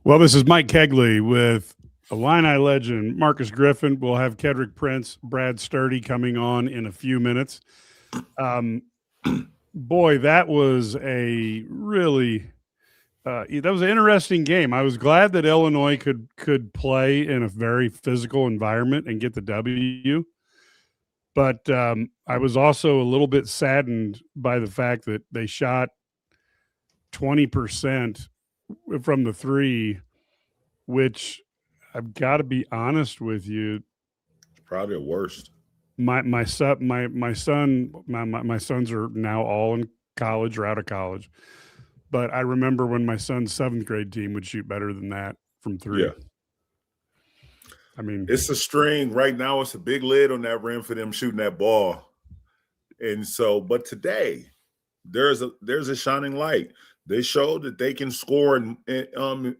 Well, this is Mike Kegley with Illini Legend Marcus Griffin. We'll have Kedrick Prince, Brad Sturdy coming on in a few minutes. Um, Boy, that was a really that was an interesting game. I was glad that Illinois could play in a very physical environment and get the W. But I was also a little bit saddened by the fact that they shot 20% from the three, which I've got to be honest with you. Probably the worst. My sons are now all in college or out of college. But I remember when my son's seventh grade team would shoot better than that from three. Yeah. I mean, It's a string. Right now, it's a big lid on that rim for them shooting that ball. And so, but today, there's a shining light. They showed that they can score in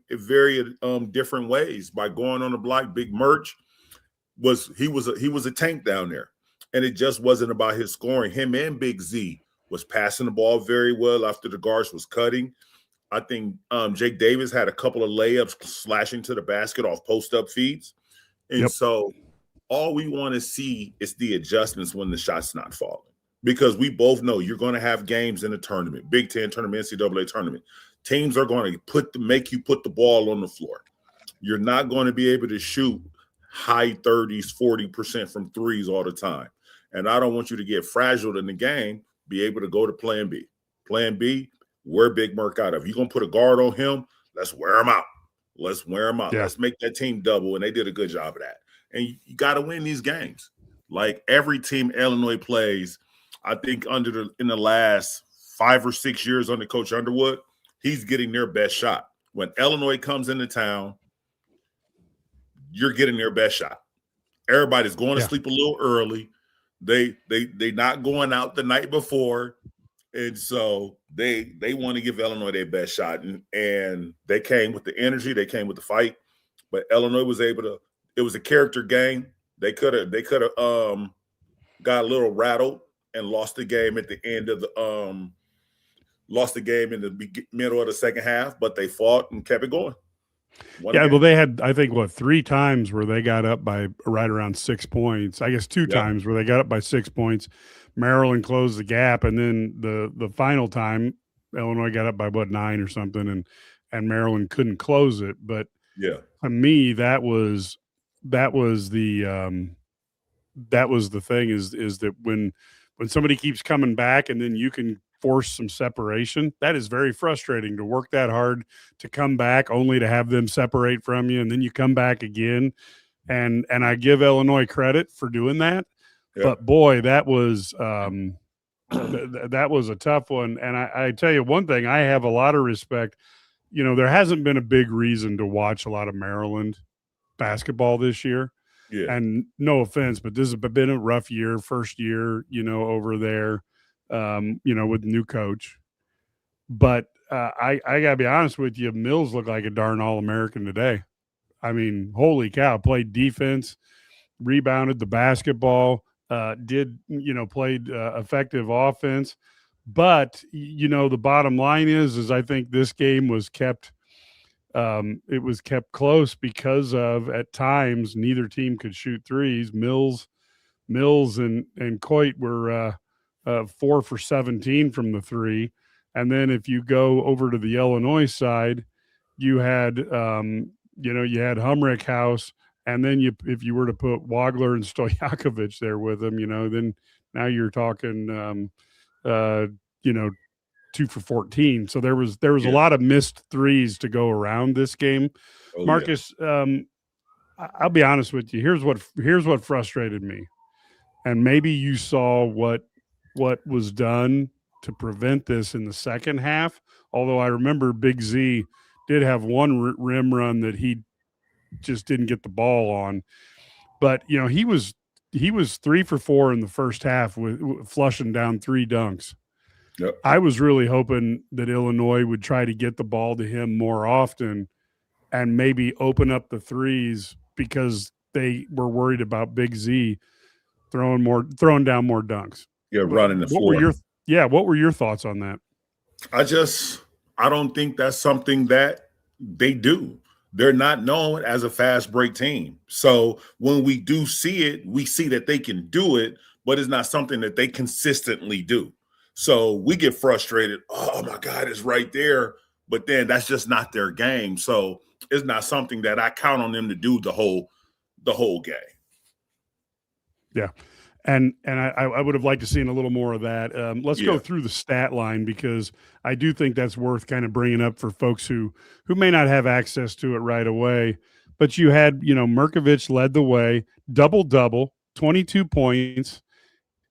very different ways by going on the block. Big Merch was a tank down there, and it just wasn't about his scoring. Him and Big Z was passing the ball very well after the guards was cutting. I think Jake Davis had a couple of layups slashing to the basket off post-up feeds. And so all we want to see is the adjustments when the shot's not falling. Because we both know you're going to have games in a tournament, Big Ten tournament, NCAA tournament. Teams are going to make you put the ball on the floor. You're not going to be able to shoot high 30s, 40% from threes all the time. And I don't want you to get fragile in the game, be able to go to plan B. Plan B, wear Big Merc out of. You're going to put a guard on him, let's wear him out. Let's wear him out. Yeah. Let's make that team double, and they did a good job of that. And you got to win these games. Like every team Illinois plays, I think in the last 5 or 6 years under Coach Underwood, he's getting their best shot. When Illinois comes into town, you're getting their best shot. Everybody's going to sleep a little early. They not going out the night before, and so they want to give Illinois their best shot. And they came with the energy, they came with the fight, but Illinois was able to. It was a character game. They could have got a little rattled and lost the game at the end of the middle of the second half, but they fought and kept it going. Well, they had, I think, 3 times where they got up by right around 6 points. I guess 2 times where they got up by 6 points. Maryland closed the gap, and then the final time, Illinois got up by 9 or something, and Maryland couldn't close it. But to me, that was the thing is that when somebody keeps coming back and then you can force some separation, that is very frustrating to work that hard to come back only to have them separate from you. And then you come back again. And I give Illinois credit for doing that. Yeah. But boy, that was that was a tough one. And I tell you one thing, I have a lot of respect. You know, there hasn't been a big reason to watch a lot of Maryland basketball this year. Yeah. And no offense, but this has been a rough year, first year, over there, with new coach. But I got to be honest with you, Mills looked like a darn All-American today. I mean, holy cow, played defense, rebounded the basketball, played effective offense. But, the bottom line is I think this game was kept close because of, at times, neither team could shoot threes. Mills and Coit were 4 for 17 from the three. And then if you go over to the Illinois side, you had, you had Humrick House. And then if you were to put Wagler and Stojakovic there with them, then now you're talking, 2 for 14. So there was a lot of missed threes to go around this game. Oh, Marcus, I'll be honest with you. Here's what frustrated me. And maybe you saw what was done to prevent this in the second half. Although I remember Big Z did have one rim run that he just didn't get the ball on. But, he was 3 for 4 in the first half with flushing down 3 dunks. Yep. I was really hoping that Illinois would try to get the ball to him more often and maybe open up the threes because they were worried about Big Z throwing down more dunks. Running the floor. What were your thoughts on that? I don't think that's something that they do. they're not known as a fast break team. So when we do see it, we see that they can do it, but it's not something that they consistently do. So we get frustrated. Oh my God, it's right there. But then that's just not their game. So it's not something that I count on them to do the whole game. Yeah. And I would have liked to seen a little more of that. Let's go through the stat line, because I do think that's worth kind of bringing up for folks who may not have access to it right away. But you had, Merkovich led the way, double, 22 points.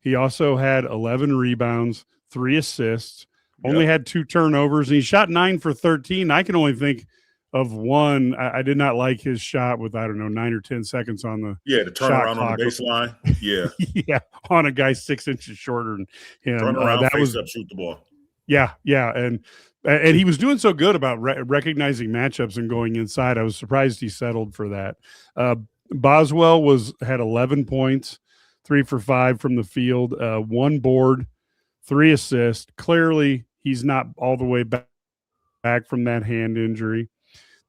He also had 11 rebounds, 3 assists, only had 2 turnovers, and he shot 9 for 13. I can only think of one. I did not like his shot with, 9 or 10 seconds on the the turnaround on the baseline. Yeah. Yeah, on a guy 6 inches shorter than him. Turn around, face up, shoot the ball. Yeah, and he was doing so good about recognizing matchups and going inside. I was surprised he settled for that. Boswell had 11 points, 3 for 5 from the field, 1 board, 3 assists. Clearly, he's not all the way back from that hand injury.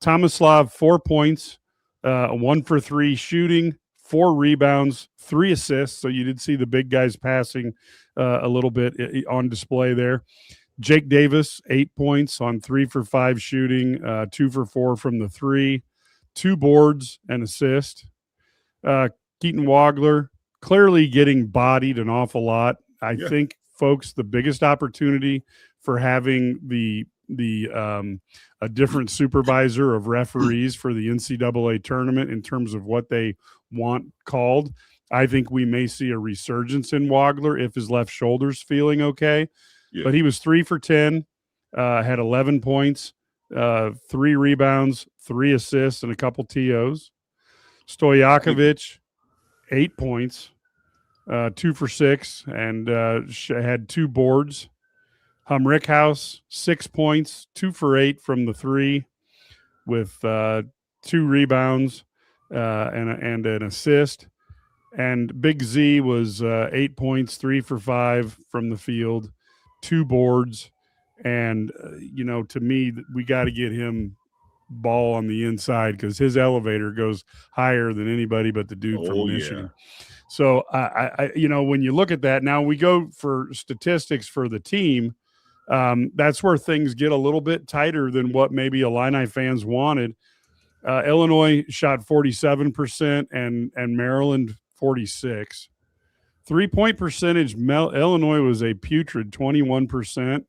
Tomislav, 4 points, 1 for 3 shooting, 4 rebounds, 3 assists. So you did see the big guys passing a little bit on display there. Jake Davis, 8 points on 3 for 5 shooting, 2 for 4 from the 3, 2 boards and assist. Keaton Wagler clearly getting bodied an awful lot. I think, folks, the biggest opportunity for having a different supervisor of referees for the NCAA tournament in terms of what they want called. I think we may see a resurgence in Wagler if his left shoulder's feeling okay. Yeah. But he was 3 for 10, had 11 points, 3 rebounds, 3 assists, and a couple TOs. Stojakovic, 8 points, 2 for 6, and had 2 boards. Rickhouse, 6 points, 2 for 8 from the 3, with 2 rebounds and an assist. And Big Z was 8 points, 3 for 5 from the field, 2 boards. And, to me, we got to get him ball on the inside, because his elevator goes higher than anybody but the dude from Michigan. So, when you look at that, now we go for statistics for the team. That's where things get a little bit tighter than what maybe Illini fans wanted. Illinois shot 47% and Maryland 46%. 3-point percentage, Illinois was a putrid 21%.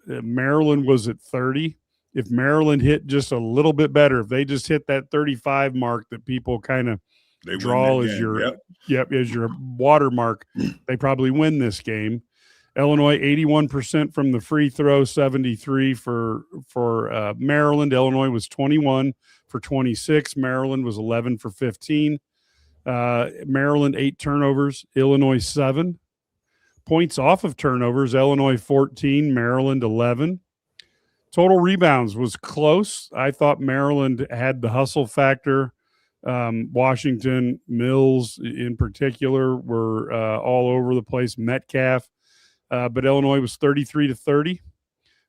Maryland was at 30%. If Maryland hit just a little bit better, if they just hit that 35 mark that people kind of draw as as your watermark, they probably win this game. Illinois 81% from the free throw, 73 for Maryland. Illinois was 21 for 26. Maryland was 11 for 15. Maryland 8 turnovers. Illinois 7 points off of turnovers. Illinois 14. Maryland 11. Total rebounds was close. I thought Maryland had the hustle factor. Washington, Mills in particular were all over the place. Metcalf. But Illinois was 33-30.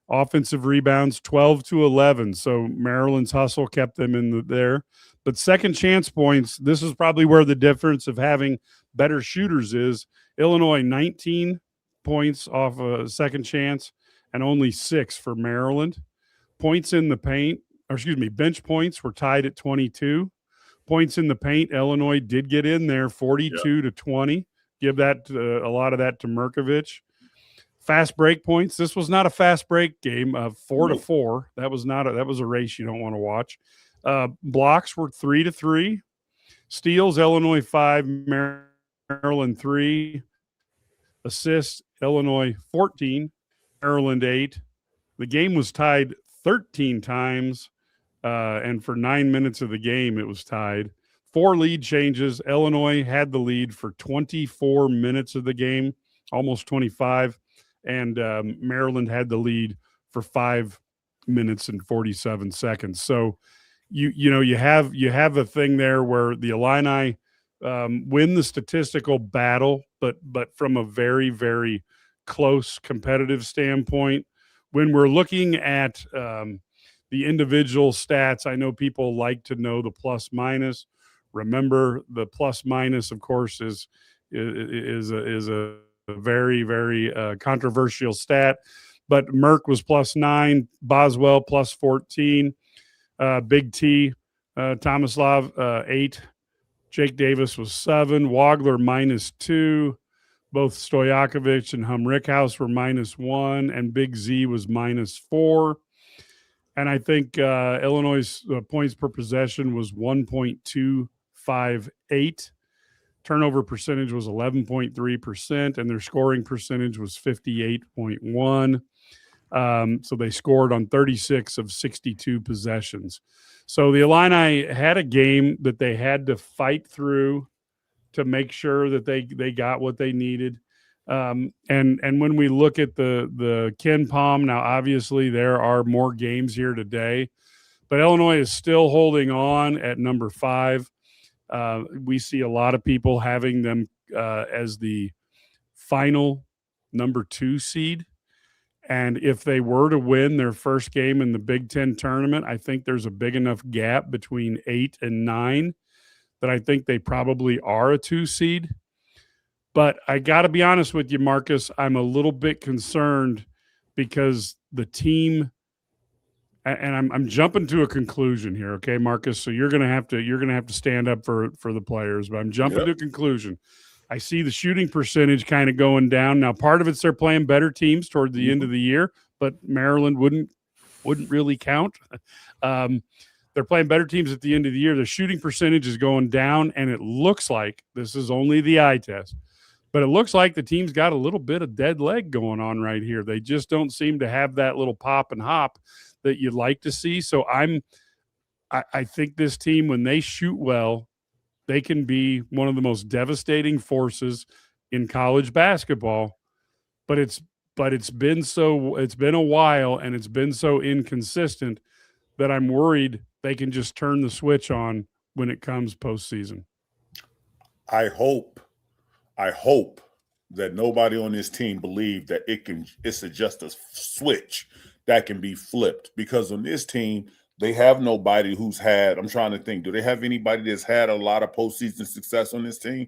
Offensive rebounds, 12-11. So Maryland's hustle kept them in there. But second chance points, this is probably where the difference of having better shooters is. Illinois, 19 points off a second chance and only 6 for Maryland. Points in the paint, bench points were tied at 22. Points in the paint, Illinois did get in there, 42-20. Give that a lot of that to Merkovich. Fast break points. This was not a fast break game. 4-4. That was a race you don't want to watch. Blocks were 3-3. Steals, Illinois 5, Maryland 3. Assists, Illinois 14, Maryland 8. The game was tied 13 times, and for 9 minutes of the game, it was tied. 4 lead changes. Illinois had the lead for 24 minutes of the game, almost 25. And Maryland had the lead for 5 minutes and 47 seconds. So you have a thing there where the Illini win the statistical battle, but from a very, very close competitive standpoint. When we're looking at the the individual stats, I know people like to know the plus minus. Remember, the plus minus, of course, is a very, very controversial stat. But Merck was plus 9, Boswell plus 14, Big T, Tomislav 8, Jake Davis was 7, Wagler minus 2, both Stojakovic and Humrickhouse were minus 1, and Big Z was minus 4. And I think Illinois' points per possession was 1.258. Turnover percentage was 11.3%, and their scoring percentage was 58.1. So they scored on 36 of 62 possessions. So the Illini had a game that they had to fight through to make sure that they got what they needed. And when we look at the Ken Palm, now obviously there are more games here today, but Illinois is still holding on at number 5. We see a lot of people having them as the final number 2 seed. And if they were to win their first game in the Big Ten tournament, I think there's a big enough gap between 8 and 9 that I think they probably are a 2 seed. But I got to be honest with you, Marcus, I'm a little bit concerned because the team, and I'm jumping to a conclusion here, okay, Marcus? So you're gonna have to stand up for the players, but I'm jumping to a conclusion. I see the shooting percentage kind of going down. Now, part of it's they're playing better teams toward the end of the year, but Maryland wouldn't really count. They're playing better teams at the end of the year. The shooting percentage is going down, and it looks like, this is only the eye test, but it looks like the team's got a little bit of dead leg going on right here. They just don't seem to have that little pop and hop that you'd like to see. So I think this team, when they shoot well, they can be one of the most devastating forces in college basketball. But it's been a while, and it's been so inconsistent that I'm worried they can just turn the switch on when it comes postseason. I hope that nobody on this team believes that it's just a switch that can be flipped, because on this team, they have nobody who's had, I'm trying to think, do they have anybody that's had a lot of postseason success on this team?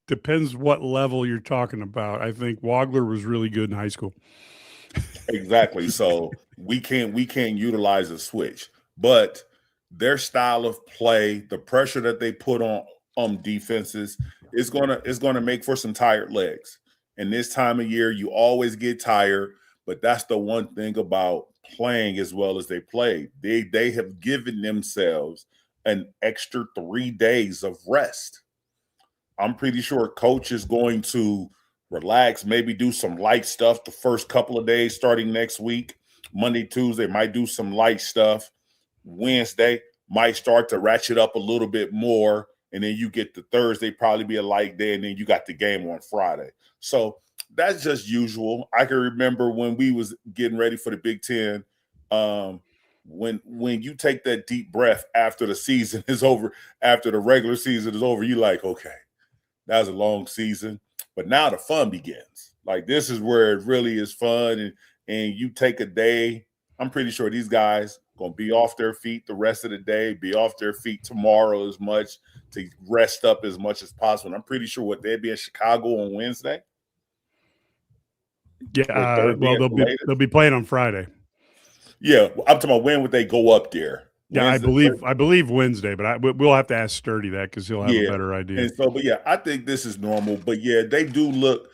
Depends what level you're talking about. I think Wagler was really good in high school. Exactly. So we can't utilize a switch, but their style of play, the pressure that they put on defenses is gonna make for some tired legs. And this time of year, you always get tired, but that's the one thing about playing as well as they play. They have given themselves an extra 3 days of rest. I'm pretty sure coach is going to relax, maybe do some light stuff the first couple of days starting next week. Monday, Tuesday might do some light stuff. Wednesday might start to ratchet up a little bit more. And then you get the Thursday, probably be a light day, and then you got the game on Friday. So that's just usual. I can remember when we was getting ready for the Big Ten, when you take that deep breath after the season is over, after the regular season is over, you like, okay, that was a long season. But now the fun begins. Like, this is where it really is fun. And you take a day. I'm pretty sure these guys going to be off their feet the rest of the day, be off their feet tomorrow as much, to rest up as much as possible. And I'm pretty sure they'd be in Chicago on Wednesday. Yeah, well, they'll be playing on Friday. Yeah, I'm talking about when would they go up there? Yeah, I believe Wednesday, but we'll have to ask Sturdy that because he'll have a better idea. And so, but yeah, I think this is normal. But yeah, they do look.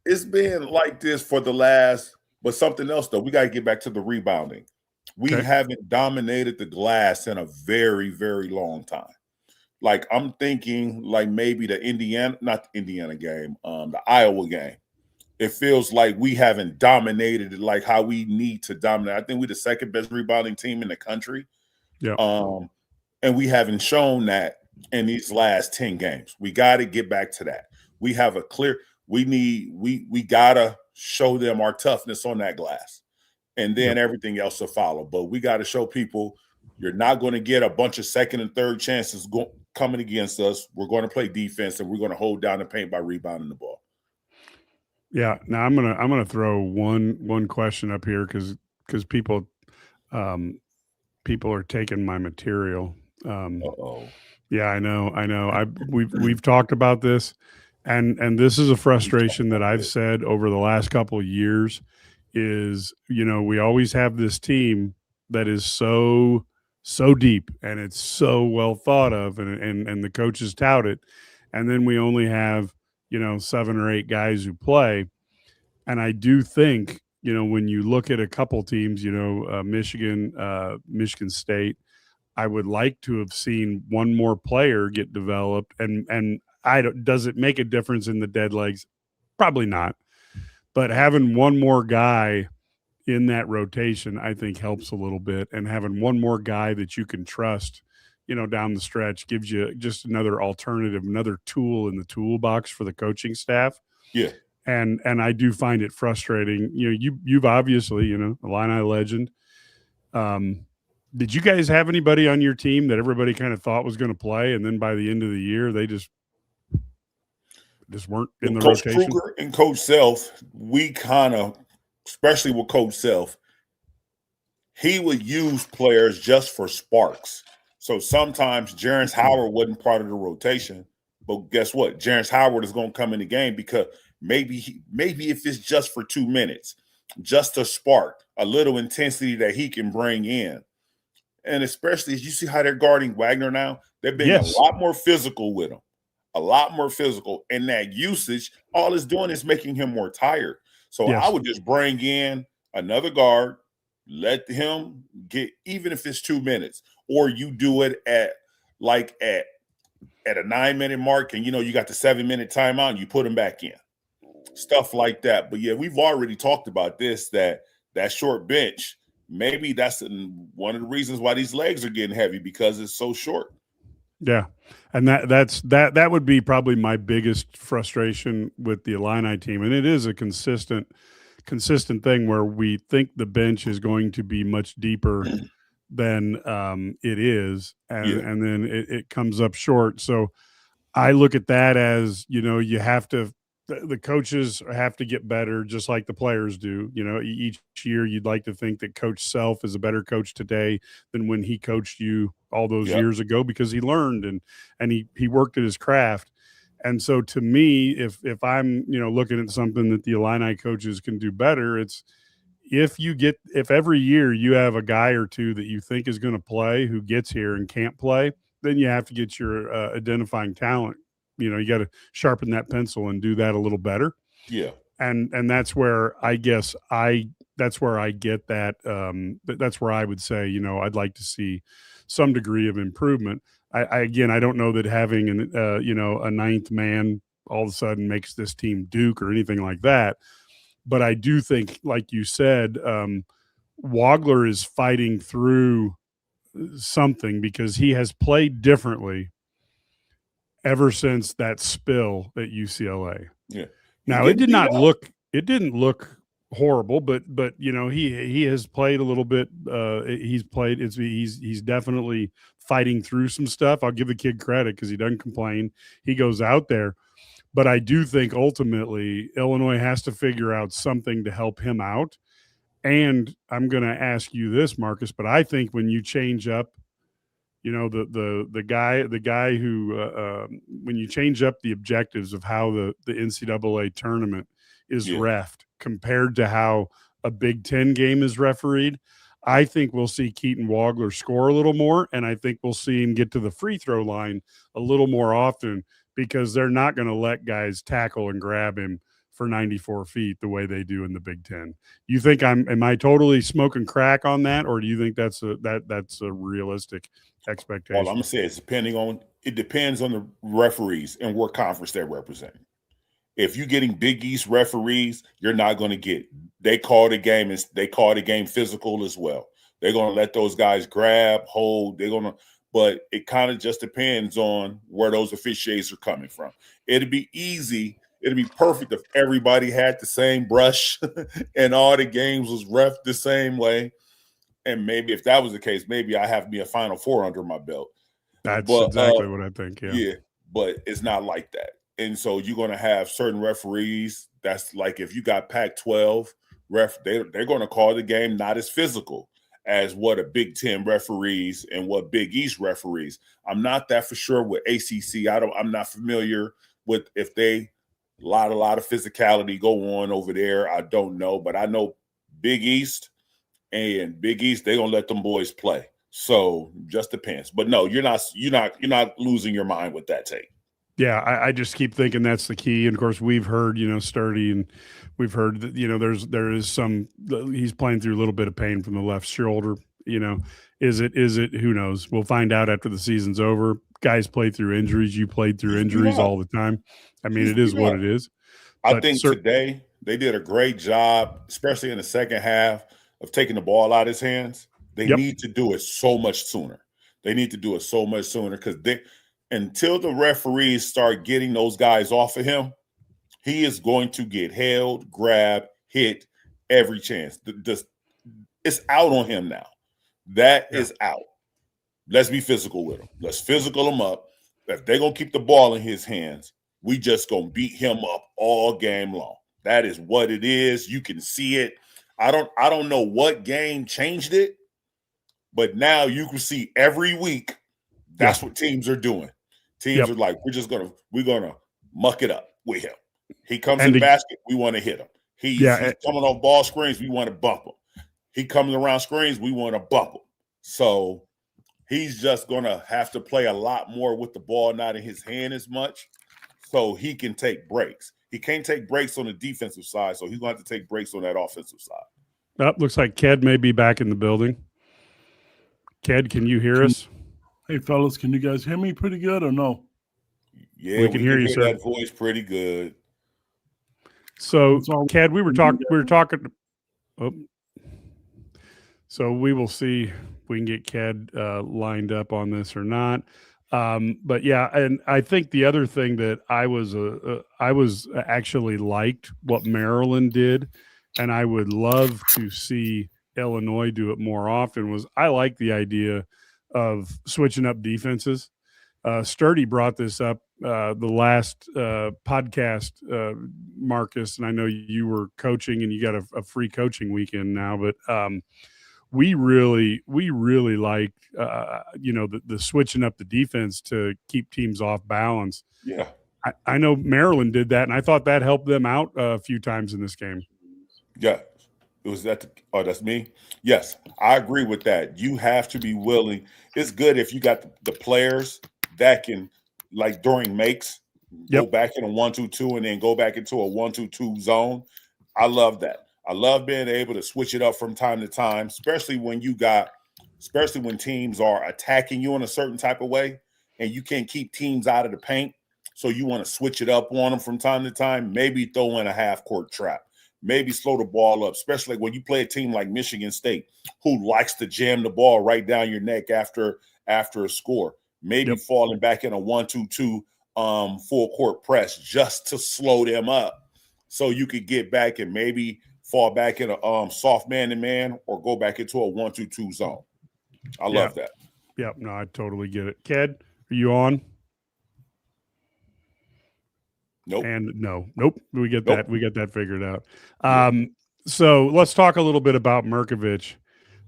It's been like this for the last. But something else though, we got to get back to the rebounding. We haven't dominated the glass in a very, very long time. Like, I'm thinking like maybe not the Indiana game, the Iowa game. It feels like we haven't dominated it like how we need to dominate. I think we're the second best rebounding team in the country. Yeah. And we haven't shown that in these last 10 games. We got to get back to that. We have a clear, we gotta show them our toughness on that glass. And then everything else will follow. But we got to show people you're not going to get a bunch of second and third chances coming against us. We're going to play defense, and we're going to hold down the paint by rebounding the ball. Yeah. Now I'm gonna throw one question up here because people People are taking my material. Uh-oh. Yeah, I know. We've talked about this, and this is a frustration that I've said over the last couple of years. Is we always have this team that is so deep and it's so well thought of, and the coaches tout it, and then we only have 7 or 8 guys who play, and I do think when you look at a couple teams, Michigan State. I would like to have seen one more player get developed, and does it make a difference in the dead legs? Probably not. But having one more guy in that rotation, I think helps a little bit, and having one more guy that you can trust, down the stretch gives you just another alternative, another tool in the toolbox for the coaching staff. Yeah. And I do find it frustrating. You've obviously, Illini legend. Did you guys have anybody on your team that everybody kind of thought was going to play, and then by the end of the year they just weren't in the Coach rotation? Kruger and Coach Self, we kind of, especially with Coach Self, he would use players just for sparks. So sometimes Jerence Howard wasn't part of the rotation, but guess what? Jerence Howard is going to come in the game because maybe if it's just for 2 minutes, just a spark, a little intensity that he can bring in. And especially as you see how they're guarding Wagner now, they're being a lot more physical with him, a lot more physical. And that usage, all it's doing is making him more tired. So I would just bring in another guard, let him get, even if it's 2 minutes, or you do it at a 9-minute mark, and you got the 7-minute timeout, and you put him back in, stuff like that. But yeah, we've already talked about this, that short bench. Maybe that's one of the reasons why these legs are getting heavy, because it's so short. Yeah, and that would be probably my biggest frustration with the Illini team, and it is a consistent thing where we think the bench is going to be much deeper than it is, and then it comes up short. So I look at that as you have to. The coaches have to get better, just like the players do. Each year you'd like to think that Coach Self is a better coach today than when he coached you all those years ago, because he learned and he worked at his craft. And so to me, if I'm looking at something that the Illini coaches can do better, it's if every year you have a guy or two that you think is going to play who gets here and can't play, then you have to get your identifying talent. You got to sharpen that pencil and do that a little better. Yeah. And that's where I guess that's where I get that. That's where I would say, I'd like to see some degree of improvement. I don't know that having a ninth man all of a sudden makes this team Duke or anything like that. But I do think, like you said, Wagler is fighting through something, because he has played differently ever since that spill at UCLA. Yeah. Now it didn't look horrible, but he has played a little bit. He's definitely fighting through some stuff. I'll give the kid credit because he doesn't complain. He goes out there, but I do think ultimately Illinois has to figure out something to help him out. And I'm going to ask you this, Marcus, but I think when you change up, the guy who when you change up the objectives of how the NCAA tournament is reffed compared to how a Big Ten game is refereed, I think we'll see Keaton Wagler score a little more, and I think we'll see him get to the free throw line a little more often, because they're not going to let guys tackle and grab him for 94 feet the way they do in the Big Ten. You think am I totally smoking crack on that, or do you think that's a realistic expectation? All I'm gonna say is it depends on the referees and what conference they're representing. If you're getting Big East referees, you're not going to get. They call the game physical as well. They're going to let those guys grab, hold. But it kind of just depends on where those officiates are coming from. It'd be easy. It'd be perfect if everybody had the same brush and all the games was ref the same way. And maybe if that was the case, maybe I have me a Final Four under my belt. That's exactly what I think. Yeah, but it's not like that. And so you're going to have certain referees. That's like if you got Pac-12 they're going to call the game not as physical as what a Big Ten referees and what Big East referees. I'm not that for sure with ACC. I'm not familiar with if they a lot of physicality go on over there. I don't know, but I know Big East they're gonna let them boys play. So just depends. But no, you're not losing your mind with that take. Yeah, I just keep thinking that's the key. And of course, we've heard, Sturdy, and we've heard that, there is some, he's playing through a little bit of pain from the left shoulder. Is it, who knows? We'll find out after the season's over. Guys play through injuries. You played through injuries all the time. I mean, it is what it is. I think today they did a great job, especially in the second half, of taking the ball out of his hands. They need to do it so much sooner. They need to do it so much sooner because until the referees start getting those guys off of him, he is going to get held, grabbed, hit every chance. It's out on him now. That is out. Let's be physical with him. Let's physical him up. If they're going to keep the ball in his hands, we just going to beat him up all game long. That is what it is. You can see it. I don't know what game changed it, but now you can see every week that's what teams are doing. Teams are like, we're gonna muck it up with him. He comes in the basket, we want to hit him. He's coming off ball screens, we want to bump him. He comes around screens, we want to bump him. So he's just gonna have to play a lot more with the ball not in his hand as much, so he can take breaks. He can't take breaks on the defensive side, so he's going to have to take breaks on that offensive side. Looks like Ked may be back in the building. Ked, can you hear us? Hey, fellas, can you guys hear me pretty good or no? Yeah, we can hear you, sir. That voice pretty good. So, Ked, we were talking. Oh, so we will see if we can get Ked lined up on this or not. But yeah, and I think the other thing that I was actually liked what Maryland did, and I would love to see Illinois do it more often, was I like the idea of switching up defenses. Sturdy brought this up the last podcast, Marcus, and I know you were coaching and you got a free coaching weekend now, but we really like the switching up the defense to keep teams off balance. Yeah, I know Maryland did that, and I thought that helped them out a few times in this game. Yeah, it was that. Oh, that's me. Yes, I agree with that. You have to be willing. It's good if you got the players that can, like during makes, go back in a 1-2-2 and then go back into a 1-2-2 zone. I love that. I love being able to switch it up from time to time, especially when teams are attacking you in a certain type of way and you can't keep teams out of the paint. So you want to switch it up on them from time to time, maybe throw in a half-court trap, maybe slow the ball up, especially when you play a team like Michigan State who likes to jam the ball right down your neck after a score, maybe falling back in a 1-2-2 full-court press just to slow them up so you could get back and maybe – fall back in a soft man-to-man or go back into a 1-2-2 zone. I love that. Yeah, no, I totally get it. Ked, are you on? Nope. And nope. We get that. We get that figured out. So let's talk a little bit about Merkovich.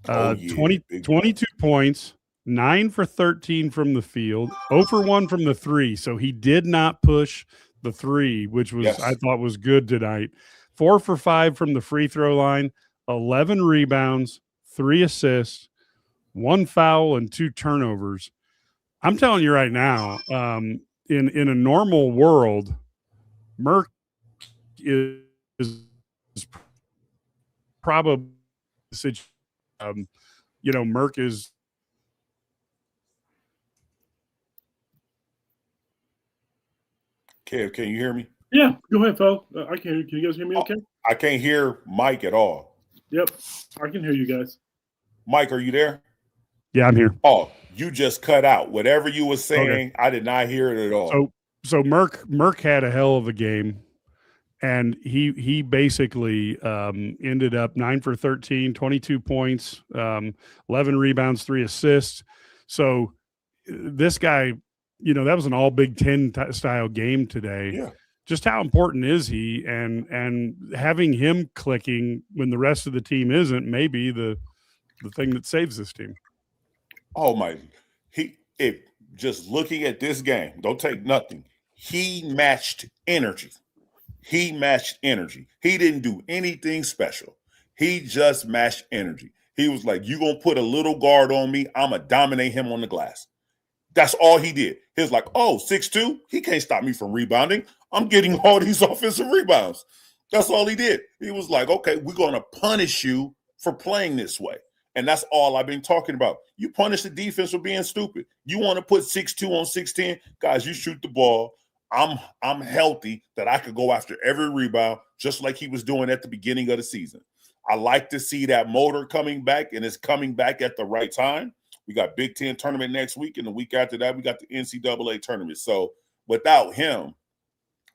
22 points, 9 for 13 from the field, 0 for 1 from the 3. So he did not push the 3, which was I thought was good tonight. 4 for 5 from the free throw line, 11 rebounds, 3 assists, 1 foul, and 2 turnovers. I'm telling you right now, in a normal world, Merk is probably Merk is. Kev, can you hear me? Yeah, go ahead, Phil. I can hear you. Can you guys hear me okay? I can't hear Mike at all. Yep, I can hear you guys. Mike, are you there? Yeah, I'm here. Oh, you just cut out. Whatever you were saying, I did not hear it at all. So Merk had a hell of a game, and he basically ended up 9 for 13, 22 points, 11 rebounds, 3 assists. So this guy, that was an all Big Ten style game today. Yeah. Just how important is he, and having him clicking when the rest of the team isn't, maybe the the thing that saves this team. Oh my! If just looking at this game, don't take nothing. He matched energy. He matched energy. He didn't do anything special. He just matched energy. He was like, "You gonna put a little guard on me? I'm gonna dominate him on the glass." That's all he did. He was like, "Oh, 6'2", he can't stop me from rebounding. I'm getting all these offensive rebounds." That's all he did. He was like, "Okay, we're gonna punish you for playing this way." And that's all I've been talking about. You punish the defense for being stupid. You want to put 6'2" on 6'10", guys, you shoot the ball. I'm healthy that I could go after every rebound, just like he was doing at the beginning of the season. I like to see that motor coming back, and it's coming back at the right time. We got Big Ten tournament next week, and the week after that, we got the NCAA tournament. So without him,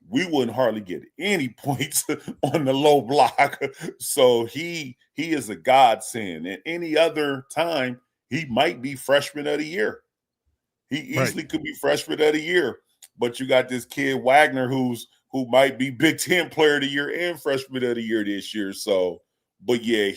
we wouldn't hardly get any points on the low block. So he is a godsend. And any other time, he might be freshman of the year. He easily could be freshman of the year. But you got this kid Wagner who might be Big Ten player of the year and freshman of the year this year. So, but yeah,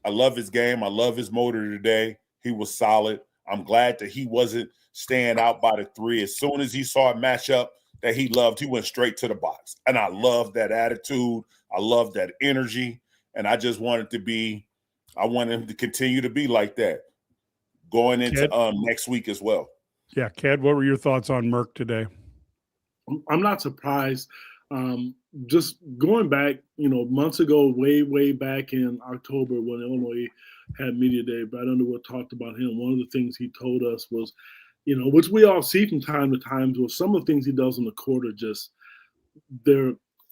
I love his game. I love his motor today. He was solid. I'm glad that he wasn't staying out by the three. As soon as he saw a matchup that he loved, he went straight to the box. And I love that attitude. I love that energy. And I just want him to continue to be like that going into next week as well. Yeah, Cad, what were your thoughts on Merk today? I'm not surprised. Just going back, months ago, way back in October when Illinois had media day, Brad Underwood talked about him. One of the things he told us was, which we all see from time to time, was some of the things he does on the court are just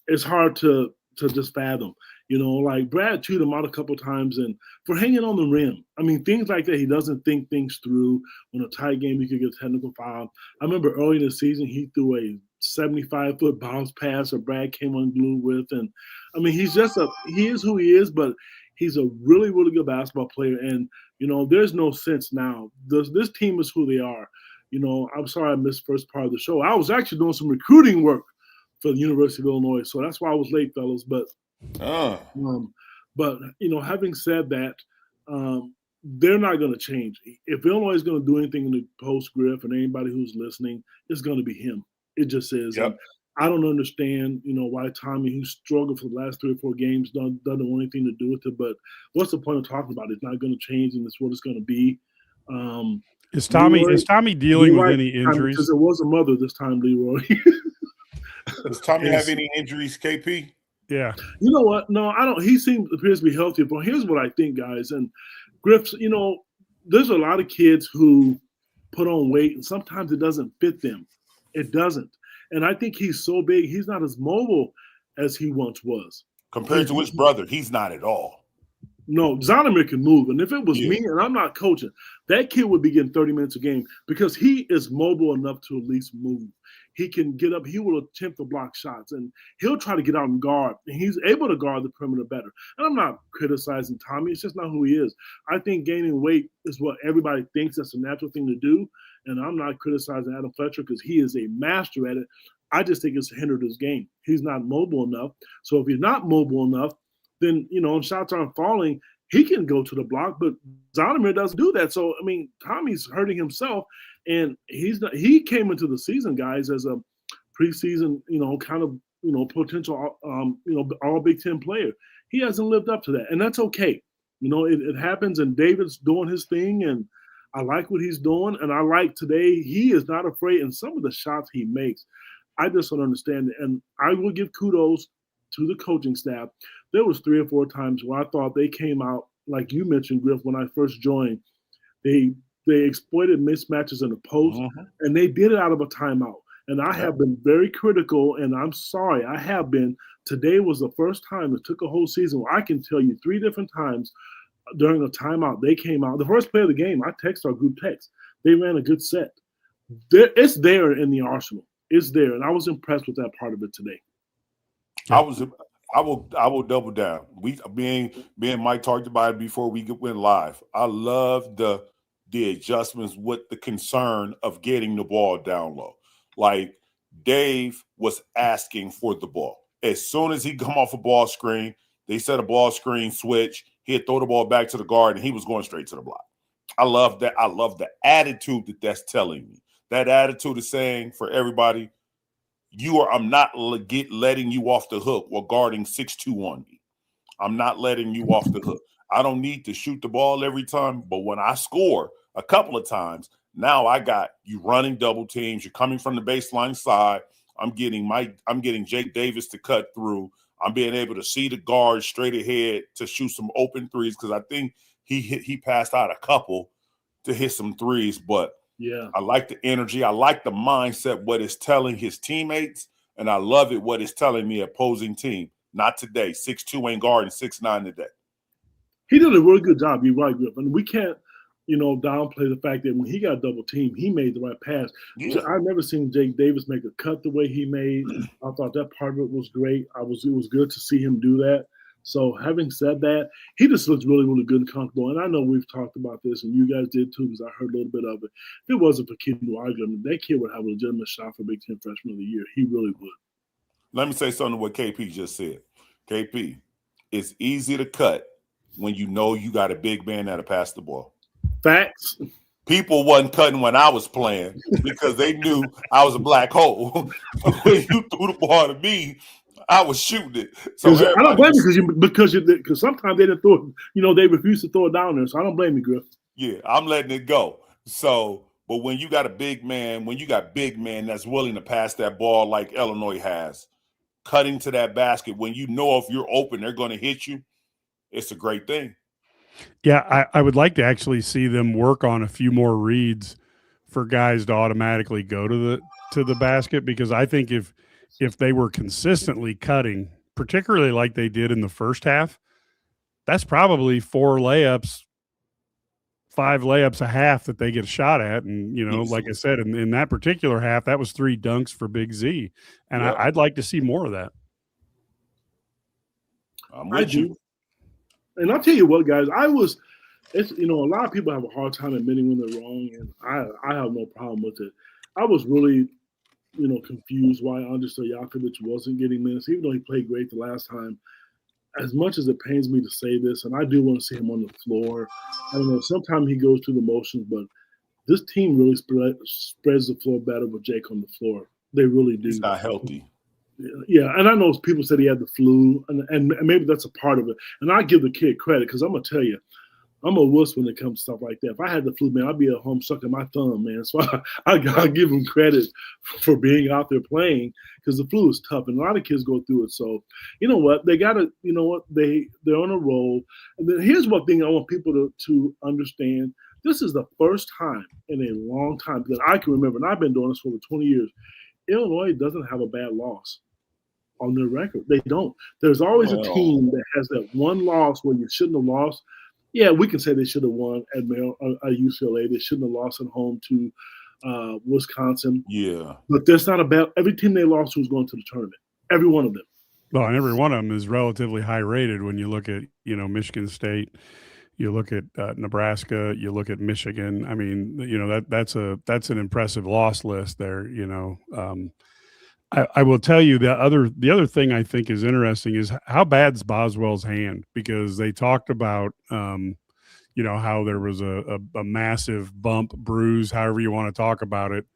it's hard to just fathom. Like Brad chewed him out a couple times and for hanging on the rim. I mean, things like that. He doesn't think things through. When a tight game, he could get a technical foul. I remember early in the season, he threw a 75-foot bounce pass or Brad came unglued with. And I mean, he is who he is, but he's a really, really good basketball player. And, there's no sense now. This team is who they are. I'm sorry I missed the first part of the show. I was actually doing some recruiting work for the University of Illinois. So that's why I was late, fellas. But having said that, they're not going to change. If Illinois is going to do anything in the post-Griff and anybody who's listening, it's going to be him. It just is. Yep. I don't understand, why Tommy, who struggled for the last 3 or 4 games, doesn't want anything to do with it. But what's the point of talking about it? It's not going to change, and it's what it's going to be. Is Tommy dealing with any injuries? Because it was a mother this time, Leroy. Does Tommy have any injuries, KP? Yeah. You know what? No, I don't. He appears to be healthy. But here's what I think, guys. And Griff's, there's a lot of kids who put on weight, and sometimes it doesn't fit them. It doesn't. And I think he's so big, he's not as mobile as he once was. Compared to his brother, he's not at all. No, Zonomer can move. And if it was me and I'm not coaching, that kid would be getting 30 minutes a game because he is mobile enough to at least move. He can get up. He will attempt to block shots, and he'll try to get out and guard. And he's able to guard the perimeter better. And I'm not criticizing Tommy. It's just not who he is. I think gaining weight is what everybody thinks that's a natural thing to do. And I'm not criticizing Adam Fletcher because he is a master at it. I just think it's hindered his game. He's not mobile enough. So if he's not mobile enough, then, and shots aren't falling, he can go to the block, but Zonomer doesn't do that. So, I mean, Tommy's hurting himself, and he came into the season, guys, as a preseason, potential, all Big Ten player. He hasn't lived up to that, and that's okay. It happens, and David's doing his thing, and I like what he's doing, and I like today he is not afraid, and some of the shots he makes, I just don't understand it. And I will give kudos to the coaching staff. There was 3 or 4 times where I thought they came out, like you mentioned, Griff, when I first joined. They exploited mismatches in the post, and they did it out of a timeout. And I have been very critical, and I'm sorry, I have been. Today was the first time it took a whole season where I can tell you 3 different times during a timeout they came out. The first play of the game, I text our group text. They ran a good set. It's there in the arsenal. It's there, and I was impressed with that part of it today. I will double down. Me and Mike talked about it before we went live. I love the adjustments with the concern of getting the ball down low. Like Dave was asking for the ball. As soon as he come off a ball screen, they set a ball screen switch. he'd throw the ball back to the guard, and he was going straight to the block. I love that. I love the attitude that's telling me. That attitude is saying for everybody, I'm not letting you off the hook while guarding 6'2" on me. I'm not letting you off the hook. I don't need to shoot the ball every time, but when I score a couple of times, now I got you running double teams. You're coming from the baseline side. I'm getting Jake Davis to cut through. I'm being able to see the guard straight ahead to shoot some open threes because I think he passed out a couple to hit some threes. But yeah, I like the energy. I like the mindset, what it's telling his teammates, and I love it what it's telling the opposing team. Not today. 6'2" ain't guarding 6'9" today. He did a really good job. You're right, Griffin. We can't, downplay the fact that when he got double teamed, he made the right pass. Yeah. I've never seen Jake Davis make a cut the way he made. I thought that part of it was great. It was good to see him do that. So having said that, he just looks really, really good and comfortable. And I know we've talked about this, and you guys did too, because I heard a little bit of it. If it wasn't for Keaton Wideman, that kid would have a legitimate shot for Big Ten Freshman of the Year. He really would. Let me say something to what KP just said. KP, it's easy to cut when you know you got a big man that'll pass the ball. Facts. People wasn't cutting when I was playing because they knew I was a black hole. When you threw the ball to me, I was shooting it. So I don't blame you because sometimes they didn't throw it. They refused to throw it down there. So I don't blame you, Griff. Yeah, I'm letting it go. So, but when you got big man that's willing to pass that ball like Illinois has, cutting to that basket when you know if you're open, they're going to hit you. It's a great thing. Yeah, I would like to actually see them work on a few more reads for guys to automatically go to the basket, because I think if they were consistently cutting, particularly like they did in the first half, that's probably 5 layups a half that they get a shot at. And, like I said, in that particular half, that was 3 dunks for Big Z. And yeah. I'd like to see more of that. I'm with you. And I'll tell you what, guys, a lot of people have a hard time admitting when they're wrong, and I have no problem with it. I was really, confused why Andrej Stojakovic wasn't getting minutes, even though he played great the last time. As much as it pains me to say this, and I do want to see him on the floor, I don't know, sometimes he goes through the motions, but this team really spreads the floor better with Jake on the floor. They really do. He's not healthy. Yeah, and I know people said he had the flu, and maybe that's a part of it. And I give the kid credit because I'm going to tell you, I'm a wuss when it comes to stuff like that. If I had the flu, man, I'd be at home sucking my thumb, man. So I give him credit for being out there playing because the flu is tough, and a lot of kids go through it. So, you know what? They got to, they're on a roll. And then here's one thing I want people to understand. This is the first time in a long time that I can remember, and I've been doing this for over 20 years, Illinois doesn't have a bad loss on their record. They don't. There's always a team that has that one loss where you shouldn't have lost. Yeah, we can say they should have won at UCLA. They shouldn't have lost at home to Wisconsin. Yeah. But there's not a bad – every team they lost to was going to the tournament. Every one of them. Well, and every one of them is relatively high rated when you look at, Michigan State. You look at Nebraska, you look at Michigan. I mean, that's an impressive loss list there. I will tell you the other thing I think is interesting is how bad's Boswell's hand, because they talked about how there was a massive bump, bruise, however you want to talk about it,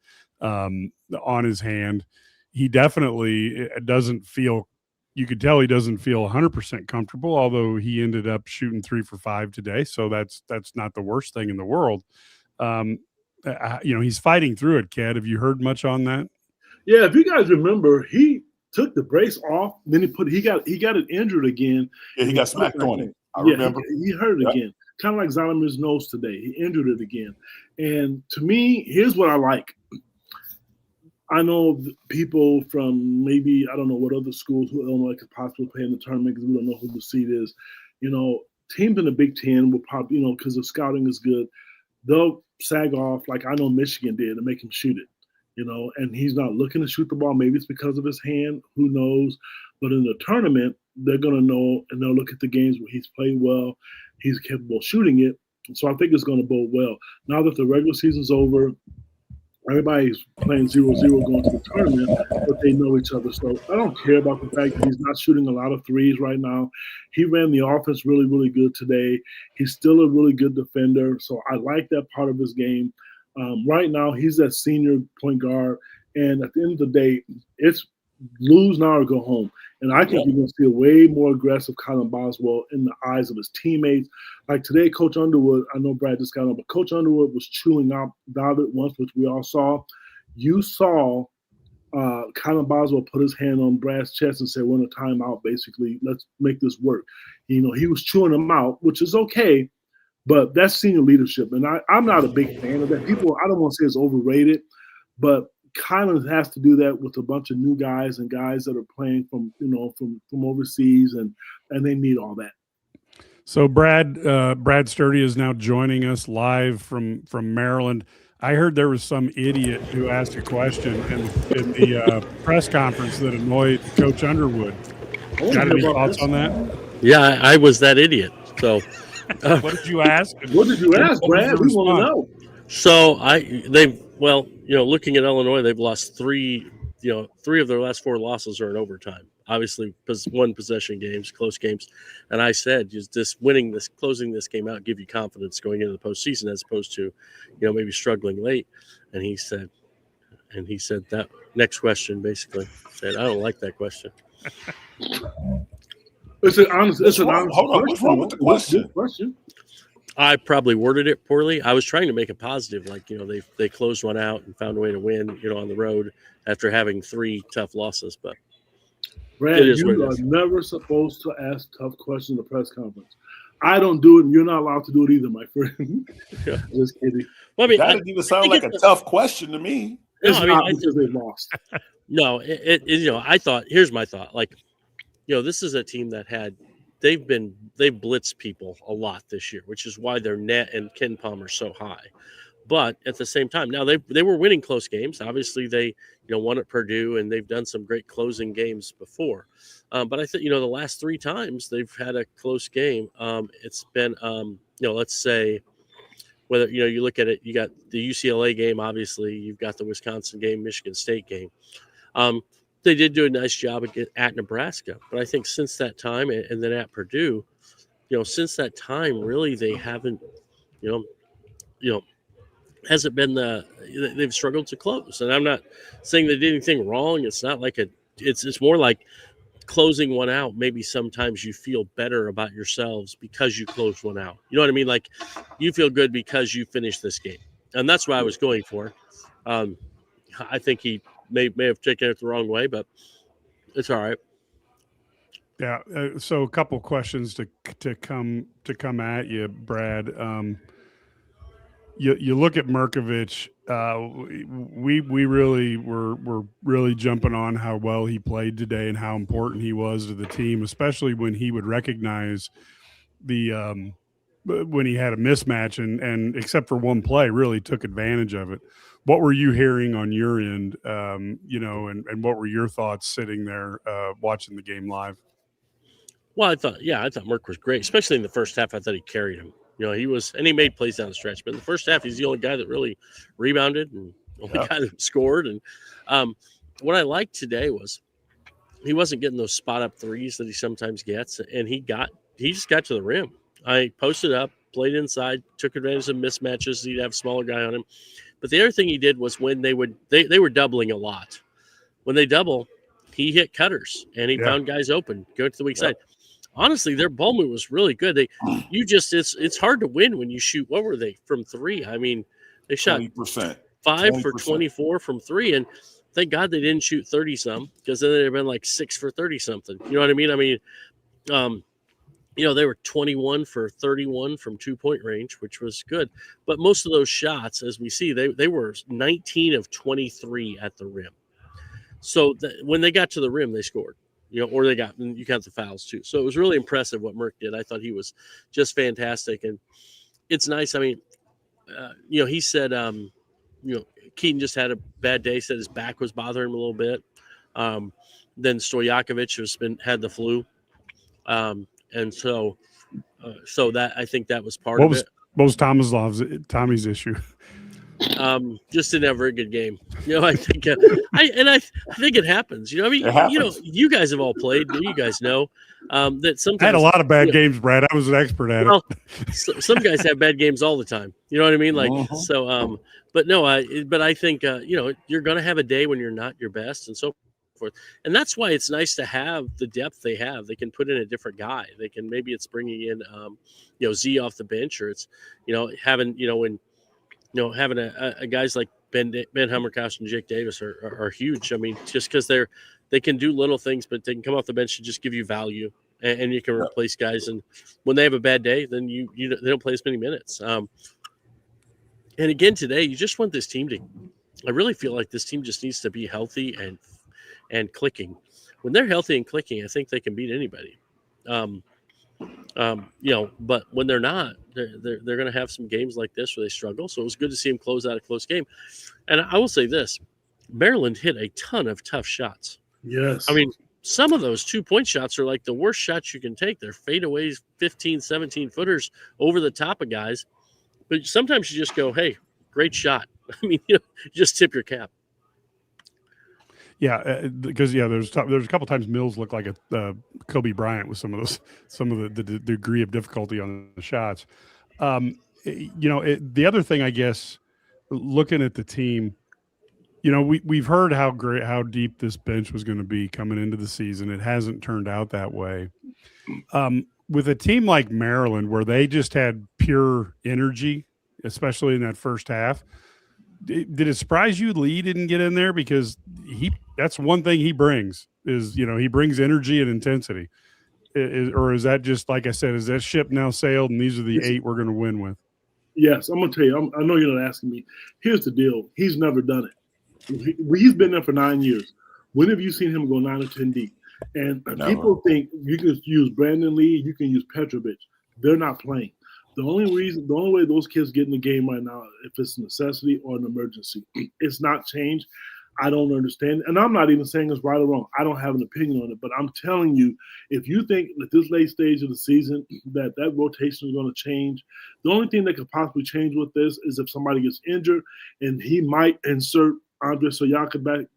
on his hand. He definitely doesn't feel. You could tell he doesn't feel 100% comfortable, although he ended up shooting 3 for 5 today. So that's not the worst thing in the world. He's fighting through it, Ked. Have you heard much on that? Yeah, if you guys remember, he took the brace off, then he got it injured again. Yeah, he got smacked on it. I remember. He hurt it again. Kind of like Zolomir's nose today. He injured it again. And to me, here's what I like. I know people from maybe, I don't know what other schools who Illinois could possibly play in the tournament because we don't know who the seed is. Teams in the Big Ten will probably, because the scouting is good, they'll sag off like I know Michigan did and make him shoot it, and he's not looking to shoot the ball. Maybe it's because of his hand. Who knows? But in the tournament, they're going to know, and they'll look at the games where he's played well. He's capable of shooting it. So I think it's going to bode well. Now that the regular season's over, Everybody's playing 0-0 going to the tournament, but they know each other. So I don't care about the fact that he's not shooting a lot of threes right now. He ran the offense really, really good today. He's still a really good defender. So I like that part of his game. Right now, he's that senior point guard. And at the end of the day, it's lose now or go home. And I think you're going to see a way more aggressive Colin Boswell in the eyes of his teammates. Like today, Coach Underwood, I know Brad just got on, but Coach Underwood was chewing out David once, which we all saw. You saw Colin Boswell put his hand on Brad's chest and say, "We're in a timeout, basically. Let's make this work." You know, he was chewing him out, which is okay, but that's senior leadership. And I'm not a big fan of that. People, I don't want to say it's overrated, but Kylan has to do that with a bunch of new guys and guys that are playing from overseas, and they need all that. So Brad Sturdy is now joining us live from Maryland. I heard there was some idiot who asked a question in the press conference that annoyed Coach Underwood. Got any thoughts on that? Yeah, I was that idiot. So, what did you ask? What did you ask, Brad? We want to know. So looking at Illinois, they've lost three of their last four losses are in overtime. Obviously, one possession games, close games. And I said, just closing this game out, give you confidence going into the postseason as opposed to, maybe struggling late. And he said that next question basically said, I don't like that question. It's an honest What's wrong with the question? I probably worded it poorly. I was trying to make it positive, like they closed one out and found a way to win, on the road after having three tough losses. But Brad, you are never supposed to ask tough questions in the press conference. I don't do it, and you're not allowed to do it either, my friend. Just kidding. Well, that doesn't even sound like a tough question to me. It's not because they lost. No, I thought. Here's my thought. Like, this is a team that they've blitzed people a lot this year, which is why their net and Ken Palm are so high. But at the same time, now they were winning close games. Obviously, they won at Purdue, and they've done some great closing games before. But I think the last three times they've had a close game, it's been let's say whether you look at it, you got the UCLA game, obviously, you've got the Wisconsin game, Michigan State game. They did do a nice job at Nebraska, but I think since that time, and then at Purdue, since that time, really they haven't, hasn't been they've struggled to close. And I'm not saying they did anything wrong. It's not like it's more like closing one out. Maybe sometimes you feel better about yourselves because you closed one out. You know what I mean? Like you feel good because you finished this game, and that's what I was going for. I think he may have taken it the wrong way, but it's all right. Yeah. So a couple questions to come at you, Brad. You look at Merkovich. We really were really jumping on how well he played today and how important he was to the team, especially when he would recognize when he had a mismatch and except for one play, really took advantage of it. What were you hearing on your end, and what were your thoughts sitting there watching the game live? Well, I thought Merk was great, especially in the first half. I thought he carried him. He made plays down the stretch, but in the first half, he's the only guy that really rebounded and only guy that scored. And what I liked today was he wasn't getting those spot up threes that he sometimes gets, and he just got to the rim. I posted up, played inside, took advantage of mismatches. He'd have a smaller guy on him. But the other thing he did was when they were doubling a lot. When they double, he hit cutters and he found guys open, go to the weak side. Honestly, their ball move was really good. It's hard to win when you shoot. What were they from three? I mean, they shot 20%. 5 for 24 from three, and thank God they didn't shoot 30 some, because then they'd have been like 6 for 30 something. You know what I mean? I mean, they were 21 for 31 from 2-point range, which was good. But most of those shots, as we see, they were 19 of 23 at the rim. So when they got to the rim, they scored. Or you got the fouls too. So it was really impressive what Merk did. I thought he was just fantastic, and it's nice. I mean, he said, Keaton just had a bad day. Said his back was bothering him a little bit. Then Stojakovic had the flu. And so that I think that was part of it. What was Tommy's issue? just didn't have a very good game. I think I think it happens. I mean, you guys have all played. You guys know that sometimes I had a lot of bad games, Brad. I was an expert at it. Some guys have bad games all the time. You know what I mean? Like so. But no, I think you're going to have a day when you're not your best and so forth. And that's why it's nice to have the depth they have. They can put in a different guy. They can maybe it's bringing in Z off the bench, or it's having having a guys like Ben Hummerkosh and Jake Davis are huge. I mean, just because they can do little things, but they can come off the bench and just give you value, and you can replace guys. And when they have a bad day, then they don't play as many minutes. And again today, you just want this team to. I really feel like this team just needs to be healthy and clicking. When they're healthy and clicking, I think they can beat anybody. But when they're not, they're going to have some games like this where they struggle. So it was good to see them close out a close game. And I will say this, Maryland hit a ton of tough shots. Yes. I mean, some of those 2-point shots are like the worst shots you can take. They're fadeaways, 15, 17 footers over the top of guys. But sometimes you just go, hey, great shot. I mean, just tip your cap. Yeah, because there's a couple times Mills looked like a Kobe Bryant with some of the degree of difficulty on the shots. The other thing, I guess, looking at the team, we've heard how deep this bench was going to be coming into the season. It hasn't turned out that way. With a team like Maryland, where they just had pure energy, especially in that first half. Did it surprise you Lee didn't get in there? Because that's one thing he brings is, he brings energy and intensity. Or is that just, like I said, is that ship now sailed and these are the 8 we're going to win with? Yes, I'm going to tell you. I know you're not asking me. Here's the deal. He's never done it. He's been there for 9 years. When have you seen him go 9 or 10 deep? And people think you can use Brandon Lee, you can use Petrovich. They're not playing. The only way those kids get in the game right now, if it's a necessity or an emergency, it's not changed. I don't understand. And I'm not even saying it's right or wrong. I don't have an opinion on it. But I'm telling you, if you think that this late stage of the season, that rotation is going to change, the only thing that could possibly change with this is if somebody gets injured and he might insert Andre Stojakovic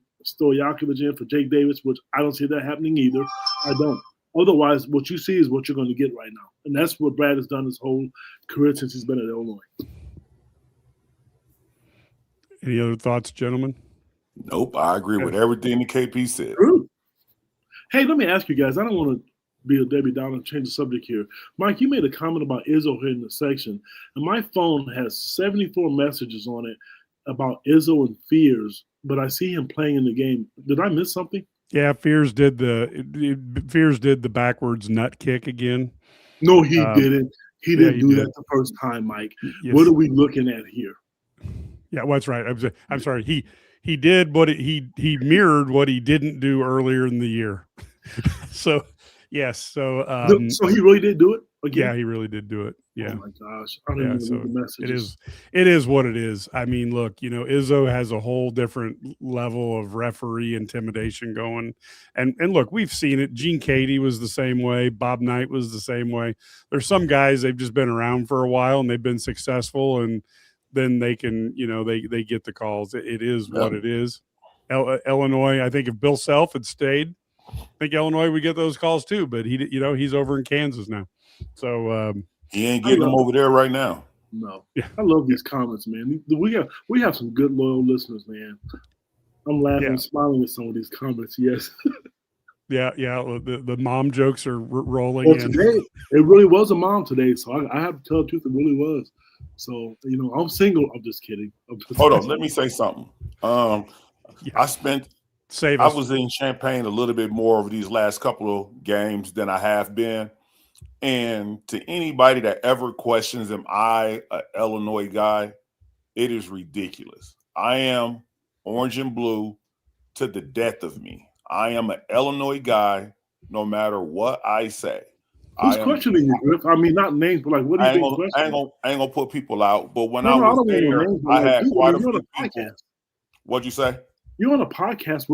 in for Jake Davis, which I don't see that happening either. I don't. Otherwise, what you see is what you're going to get right now. And that's what Brad has done his whole career since he's been at Illinois. Any other thoughts, gentlemen? Nope, I agree with everything the KP said. True. Hey, let me ask you guys. I don't want to be a Debbie Downer and change the subject here. Mike, you made a comment about Izzo here in the section, and my phone has 74 messages on it about Izzo and Fears, but I see him playing in the game. Did I miss something? Yeah, Fears did the backwards nut kick again. No, he didn't. He didn't do that the first time, Mike. Yes. What are we looking at here? Yeah, well, that's right. I'm sorry. He did what he mirrored what he didn't do earlier in the year. So yes, so he really did do it again. Yeah, he really did do it. Yeah. Oh my gosh, I don't even read the messages. It is what it is. I mean, look, Izzo has a whole different level of referee intimidation going, and look, we've seen it. Gene Cady was the same way. Bob Knight was the same way. There's some guys they've just been around for a while and they've been successful, and then they can, they get the calls. It is what it is. Illinois, I think if Bill Self had stayed, I think Illinois would get those calls too. But he's over in Kansas now, so he ain't getting them over there right now. No, yeah. I love these comments, man. We have some good loyal listeners, man. I'm laughing, and smiling at some of these comments. Yes. Yeah. The mom jokes are rolling. Well, today it really was a mom today, so I have to tell the truth. It really was. So I'm single. I'm just kidding. Hold on, let me say something. I was in Champaign a little bit more over these last couple of games than I have been. And to anybody that ever questions, am I an Illinois guy? It is ridiculous. I am orange and blue to the death of me. I am an Illinois guy no matter what I say. Who's questioning you, Griff? I mean, not names, but like, what do you think? I ain't gonna put people out. But when I was there, I had quite a few people. What'd you say? You're on a podcast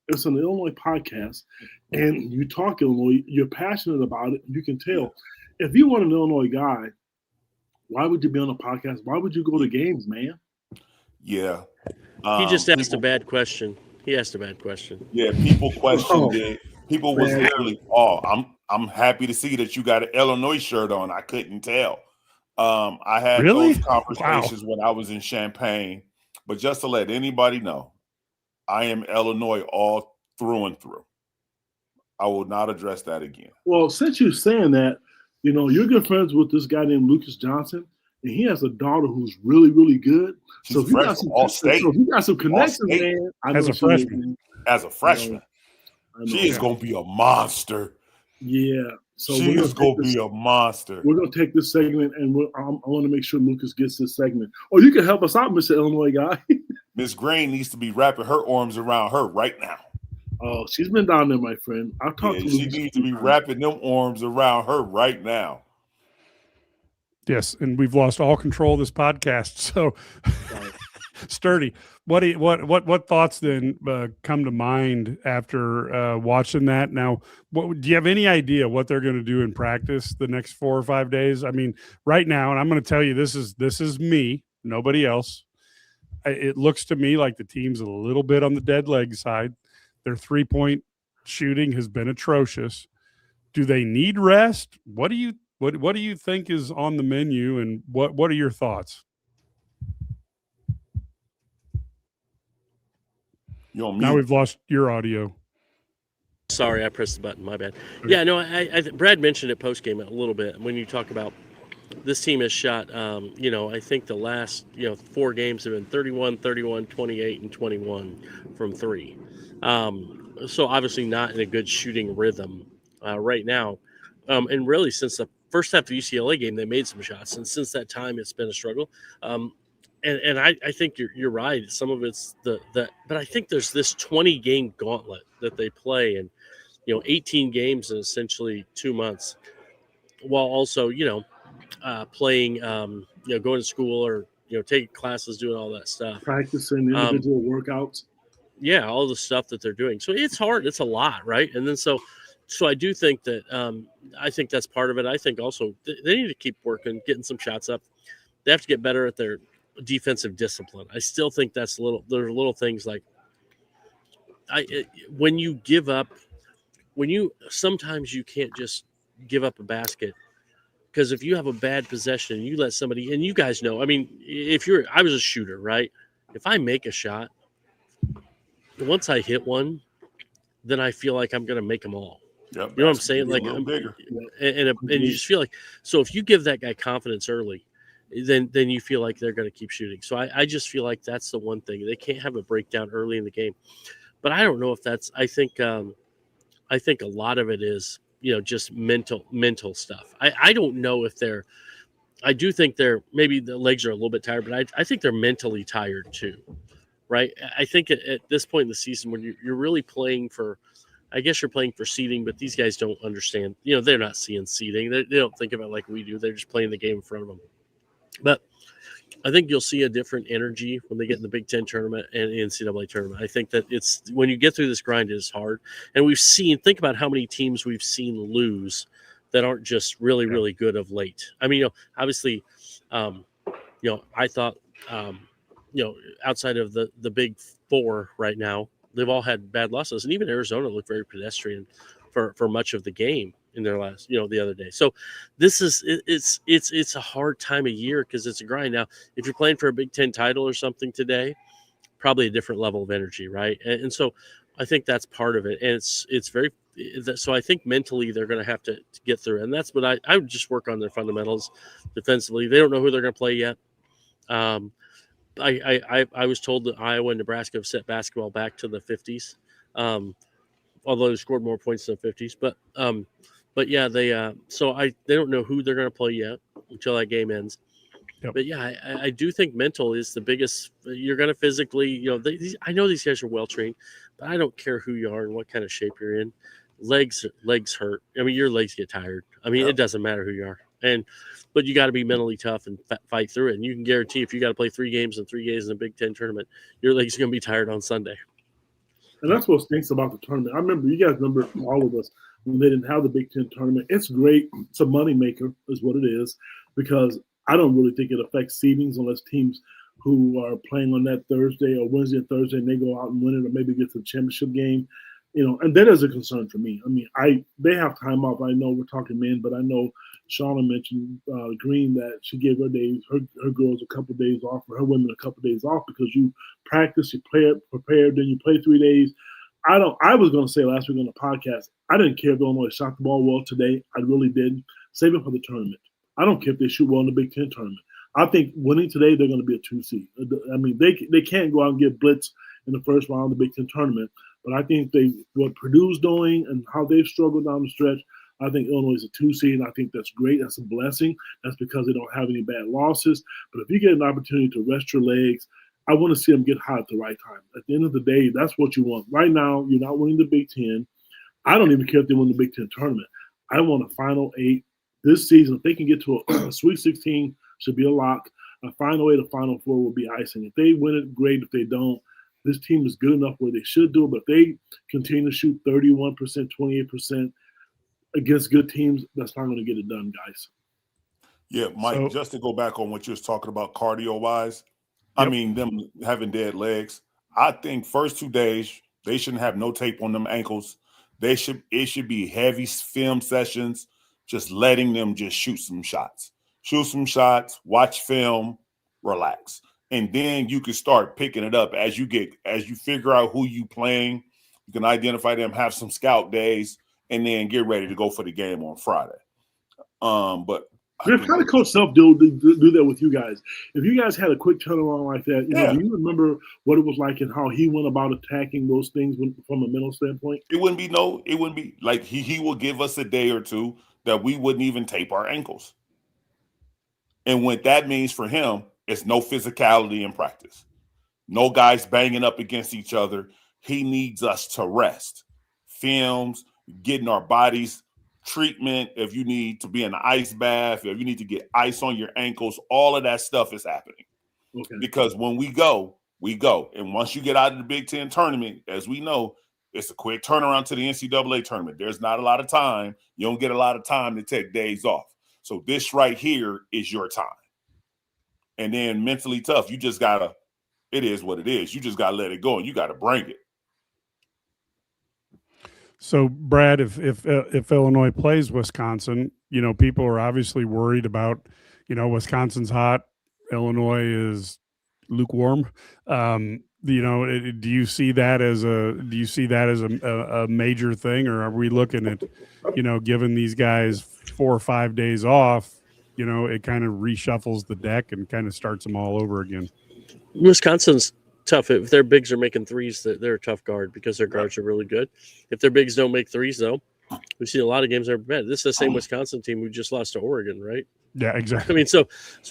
it's an Illinois podcast, and you talk Illinois. You're passionate about it. You can tell. If you weren't an Illinois guy, why would you be on a podcast? Why would you go to games, man? Yeah. He just asked a bad question. He asked a bad question. Yeah, people questioned it. People was man. literally, I'm happy to see that you got an Illinois shirt on. I couldn't tell. I had Really? those conversations when I was in Champaign. But just to let anybody know, I am Illinois all through and through. I will not address that again. Well, since you're saying that, you're good friends with this guy named Lucas Johnson, and he has a daughter who's really, really good. She's if you got some connections, man, I know as a freshman. As a freshman, she is going to be a monster. Yeah. So she is going to be a monster. We're going to take this segment, and I want to make sure Lucas gets this segment. Or you can help us out, Mr. Illinois guy. Miss Green needs to be wrapping her arms around her right now. Oh, she's been down there, my friend. I'll talk to She needs to be wrapping them arms around her right now. Yes, and we've lost all control of this podcast. So, Sturdy, what thoughts then come to mind after watching that? Now, do you have any idea what they're going to do in practice the next 4 or 5 days? I mean, right now, and I'm going to tell you, this is me, nobody else. It looks to me like the team's a little bit on the dead leg side. Their 3-point shooting has been atrocious. Do they need rest? What do you think is on the menu, and what are your thoughts? Now we've lost your audio. Sorry, I pressed the button. My bad. Okay. Yeah, no, Brad mentioned it postgame a little bit when you talk about this team has shot. I think the last 4 games have been 31, 31, 28, and 21 from 3. So obviously not in a good shooting rhythm right now. And really since the first half of the UCLA game, they made some shots. And since that time, it's been a struggle. And I think you're right. Some of it's but I think there's this 20-game gauntlet that they play, and 18 games in essentially 2 months, while also playing going to school or taking classes, doing all that stuff, practicing individual workouts. Yeah, all the stuff that they're doing. So it's hard. It's a lot, right? And then so I do think that I think that's part of it. I think also they need to keep working, getting some shots up. They have to get better at their defensive discipline. I still think there are little things like when you give up, sometimes you can't just give up a basket, because if you have a bad possession and you let somebody, and you guys know, I mean, I was a shooter, right? If I make a shot, once I hit one, then I feel like I'm going to make them all. Yep, you know what I'm saying? Like I'm bigger, and you just feel like, so if you give that guy confidence early, then you feel like they're going to keep shooting. So I just feel like that's the one thing. They can't have a breakdown early in the game. But I don't know if that's. I think a lot of it is just mental stuff. I don't know if they're. I do think maybe the legs are a little bit tired, but I think they're mentally tired too, right? I think at this point in the season when you're really playing for. I guess you're playing for seeding, but these guys don't understand. They're not seeing seeding. They don't think of it like we do. They're just playing the game in front of them. But I think you'll see a different energy when they get in the Big Ten tournament and the NCAA tournament. I think that it's when you get through this grind, it is hard. And think about how many teams we've seen lose that aren't just really, really good of late. I mean, obviously, I thought, outside of the Big Four right now, they've all had bad losses. And even Arizona looked very pedestrian for much of the game in their last, the other day. So this is, it's a hard time of year because it's a grind. Now, if you're playing for a Big Ten title or something today, probably a different level of energy, right? And so I think that's part of it. And it's very, so I think mentally they're going to have to get through. And that's what I would just work on their fundamentals defensively. They don't know who they're going to play yet. I was told that Iowa and Nebraska have set basketball back to the 50s, although they scored more points than the 50s. But yeah, they don't know who they're going to play yet until that game ends. Yep. But yeah, I do think mental is the biggest. You're going to physically, I know these guys are well trained, but I don't care who you are and what kind of shape you're in. Legs hurt. I mean, your legs get tired. I mean, It doesn't matter who you are. But you got to be mentally tough and fight through it. And you can guarantee if you got to play 3 games in 3 days in a Big Ten tournament, your legs are going to be tired on Sunday. And that's what stinks about the tournament. I remember, you guys remember, all of us, when they didn't have the Big Ten tournament. It's great. It's a moneymaker is what it is, because I don't really think it affects seedings unless teams who are playing on that Thursday or Wednesday and Thursday, and they go out and win it or maybe get to the championship game. And that is a concern for me. I mean, they have time off. I know we're talking men, but I know Shauna mentioned Green that she gave her girls a couple of days off, or her women a couple of days off, because you practice, you prepare, then you play 3 days. I was going to say last week on the podcast, I didn't care if Illinois shot the ball well today. I really didn't. Save it for the tournament. I don't care if they shoot well in the Big Ten tournament. I think winning today, they're going to be a 2 seed. I mean, they can't go out and get blitzed in the first round of the Big Ten tournament. But I think what Purdue's doing and how they've struggled down the stretch, I think Illinois is a 2 seed. And I think that's great. That's a blessing. That's because they don't have any bad losses. But if you get an opportunity to rest your legs, I want to see them get hot at the right time. At the end of the day, that's what you want. Right now, you're not winning the Big Ten. I don't even care if they win the Big Ten tournament. I want a Final 8 this season. If they can get to a Sweet 16, should be a lock. A Final 8, a Final 4 will be icing. If they win it, great. If they don't, this team is good enough where they should do it. But if they continue to shoot 31%, 28% against good teams, that's not going to get it done, guys. Yeah, Mike, just to go back on what you was talking about cardio-wise, I mean, them having dead legs, I think first 2 days, they shouldn't have no tape on them ankles. It should be heavy film sessions, just letting them just shoot some shots. Shoot some shots, watch film, relax. And then you can start picking it up as you figure out who you playing. You can identify them, have some scout days, and then get ready to go for the game on Friday. But Griff, how did Coach Self do that with you guys? If you guys had a quick turnaround like that, do you remember what it was like and how he went about attacking those things from a mental standpoint? It wouldn't be like he will give us a day or two that we wouldn't even tape our ankles. And what that means for him is no physicality in practice. No guys banging up against each other. He needs us to rest. Films, getting our bodies treatment, if you need to be in an ice bath, if you need to get ice on your ankles, all of that stuff is happening. Okay. Because when we go. And once you get out of the Big Ten tournament, as we know, it's a quick turnaround to the NCAA tournament. There's not a lot of time. You don't get a lot of time to take days off. So this right here is your time. And then mentally tough, you just got to, it is what it is. You just got to let it go and you got to bring it. So, Brad, if Illinois plays Wisconsin, people are obviously worried about, Wisconsin's hot, Illinois is lukewarm. Do you see that as a major thing, or are we looking at, giving these guys 4 or 5 days off, it kind of reshuffles the deck and kind of starts them all over again? Wisconsin's tough. If their bigs are making threes, they're a tough guard because their guards are really good. If their bigs don't make threes, though, we've seen a lot of games that are bad. This is the same Wisconsin team who just lost to Oregon, right? Yeah, exactly. I mean, so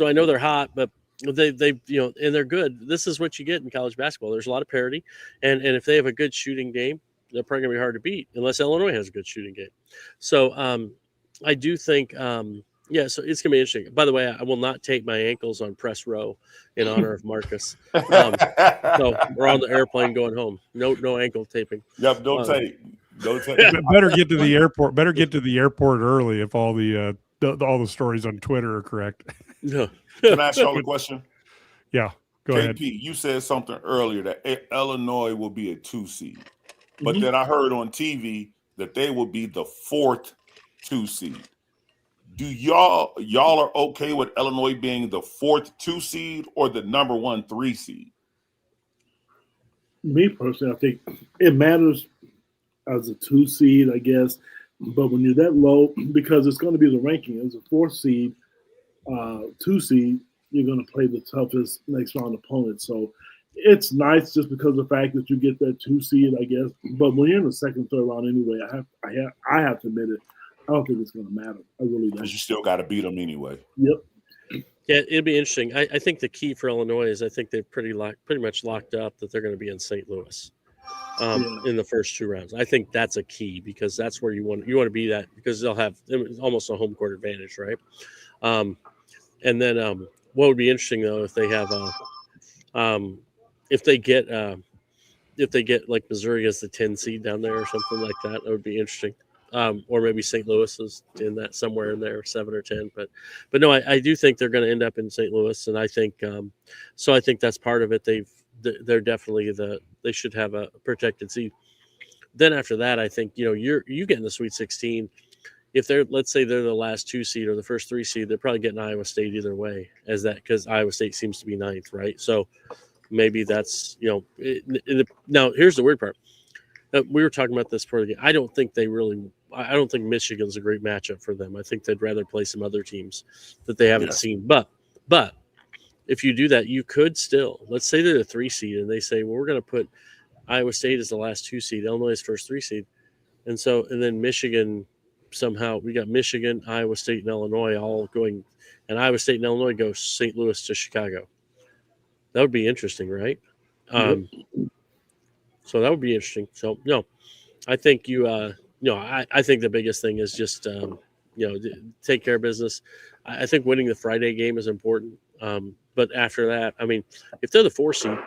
I know they're hot, but they and they're good. This is what you get in college basketball. There's a lot of parity, and if they have a good shooting game, they're probably gonna be hard to beat unless Illinois has a good shooting game. So I do think so it's gonna be interesting. By the way, I will not tape my ankles on press row in honor of Marcus. So we're on the airplane going home. No ankle taping. Yep, don't tape. Better get to the airport. Better get to the airport early if all the stories on Twitter are correct. No. Can I ask y'all a question? Yeah, go ahead. JP, you said something earlier that Illinois will be a 2 seed, but then I heard on TV that they will be the 4th 2 seed. Do y'all are okay with Illinois being the 4th 2 seed or the number 1 3 seed? Me personally, I think it matters as a 2 seed, I guess. But when you're that low, because it's going to be the ranking as a 4th seed, 2 seed, you're going to play the toughest next round opponent. So it's nice just because of the fact that you get that 2 seed, I guess. But when you're in the second, third round anyway, I have to admit it. I don't think it's going to matter. I really don't. Because you still got to beat them anyway. Yep. Yeah, it'd be interesting. I think the key for Illinois is I think they've pretty much locked up that they're going to be in St. Louis in the first 2 rounds. I think that's a key because that's where you want to be that because they'll have almost a home court advantage, right? And then what would be interesting though if they have if they get like Missouri as the 10 seed down there or something like that, that would be interesting. or maybe St. Louis is in that somewhere in there, 7 or 10. But no, I do think they're going to end up in St. Louis, and I think so. I think that's part of it. They're definitely they should have a protected seed. Then after that, I think you get in the Sweet 16. If let's say they're the last 2 seed or the first 3 seed, they're probably getting Iowa State either way, because Iowa State seems to be 9th, right? So maybe that's now here's the weird part. We were talking about this before the game. I don't think Michigan's a great matchup for them. I think they'd rather play some other teams that they haven't seen. But if you do that, you could still, let's say they're the 3 seed and they say, well, we're going to put Iowa State as the last 2 seed, Illinois is first 3 seed. And then Michigan, somehow we got Michigan, Iowa State, and Illinois all going, and Iowa State and Illinois go St. Louis to Chicago. That would be interesting, right? So that would be interesting. So no, I think I think the biggest thing is just take care of business. I think winning the Friday game is important. But after that, I mean, if they're the 4 seed,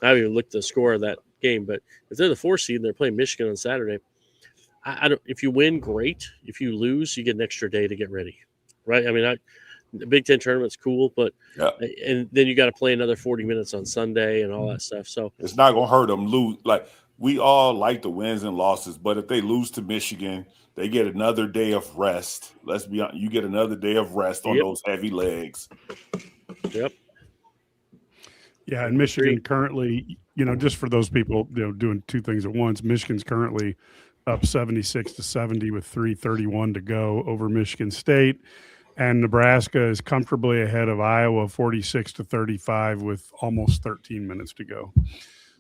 I haven't even looked at the score of that game, but if they're the 4 seed and they're playing Michigan on Saturday, I don't. If you win, great. If you lose, you get an extra day to get ready, right? I mean, the Big Ten tournament's cool, but and then you got to play another 40 minutes on Sunday and all that stuff. So it's not gonna hurt them lose. Like, we all like the wins and losses, but if they lose to Michigan, they get another day of rest. Let's be honest, you get another day of rest on those heavy legs. Yep. Yeah, and Michigan currently, just for those people, doing 2 things at once, Michigan's currently up 76-70 with 3:31 to go over Michigan State, and Nebraska is comfortably ahead of Iowa 46-35 with almost 13 minutes to go.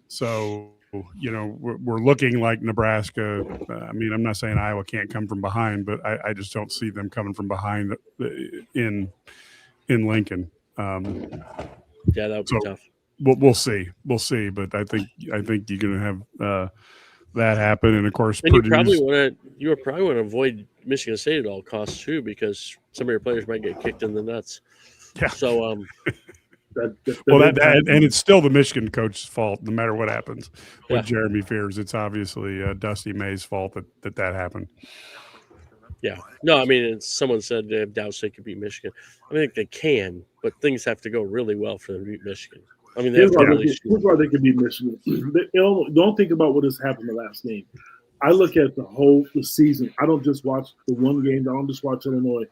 So, we're looking like Nebraska. I mean, I'm not saying Iowa can't come from behind, but I just don't see them coming from behind in Lincoln. Yeah, that would be tough. We'll see. We'll see, but I think you're going to have that happen, and of course, and you probably want to avoid Michigan State at all costs too, because some of your players might get kicked in the nuts. Yeah. So, and it's still the Michigan coach's fault, no matter what happens with Jeremy Fears. It's obviously Dusty May's fault that happened. Yeah. No, I mean, someone said they have doubts they could beat Michigan. I think they can, but things have to go really well for them to beat Michigan. I mean, here's why they can beat Michigan. Don't think about what has happened the last game. I look at the season. I don't just watch the one game. I don't just watch Illinois.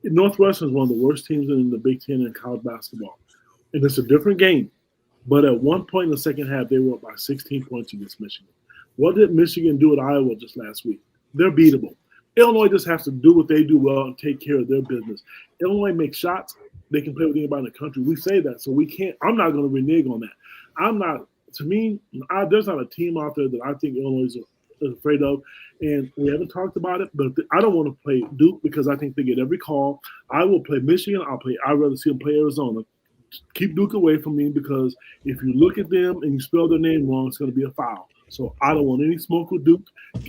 Northwestern is one of the worst teams in the Big Ten in college basketball. And it's a different game. But at one point in the second half, they were up by 16 points against Michigan. What did Michigan do at Iowa just last week? They're beatable. Illinois just has to do what they do well and take care of their business. Illinois makes shots. They can play with anybody in the country. We say that, so we can't. I'm not going to renege on that. To me, there's not a team out there that I think Illinois is afraid of. And we haven't talked about it, but I don't want to play Duke because I think they get every call. I will play Michigan. I'd rather see them play Arizona. Keep Duke away from me, because if you look at them and you spell their name wrong, it's going to be a foul. So I don't want any smoke with Duke.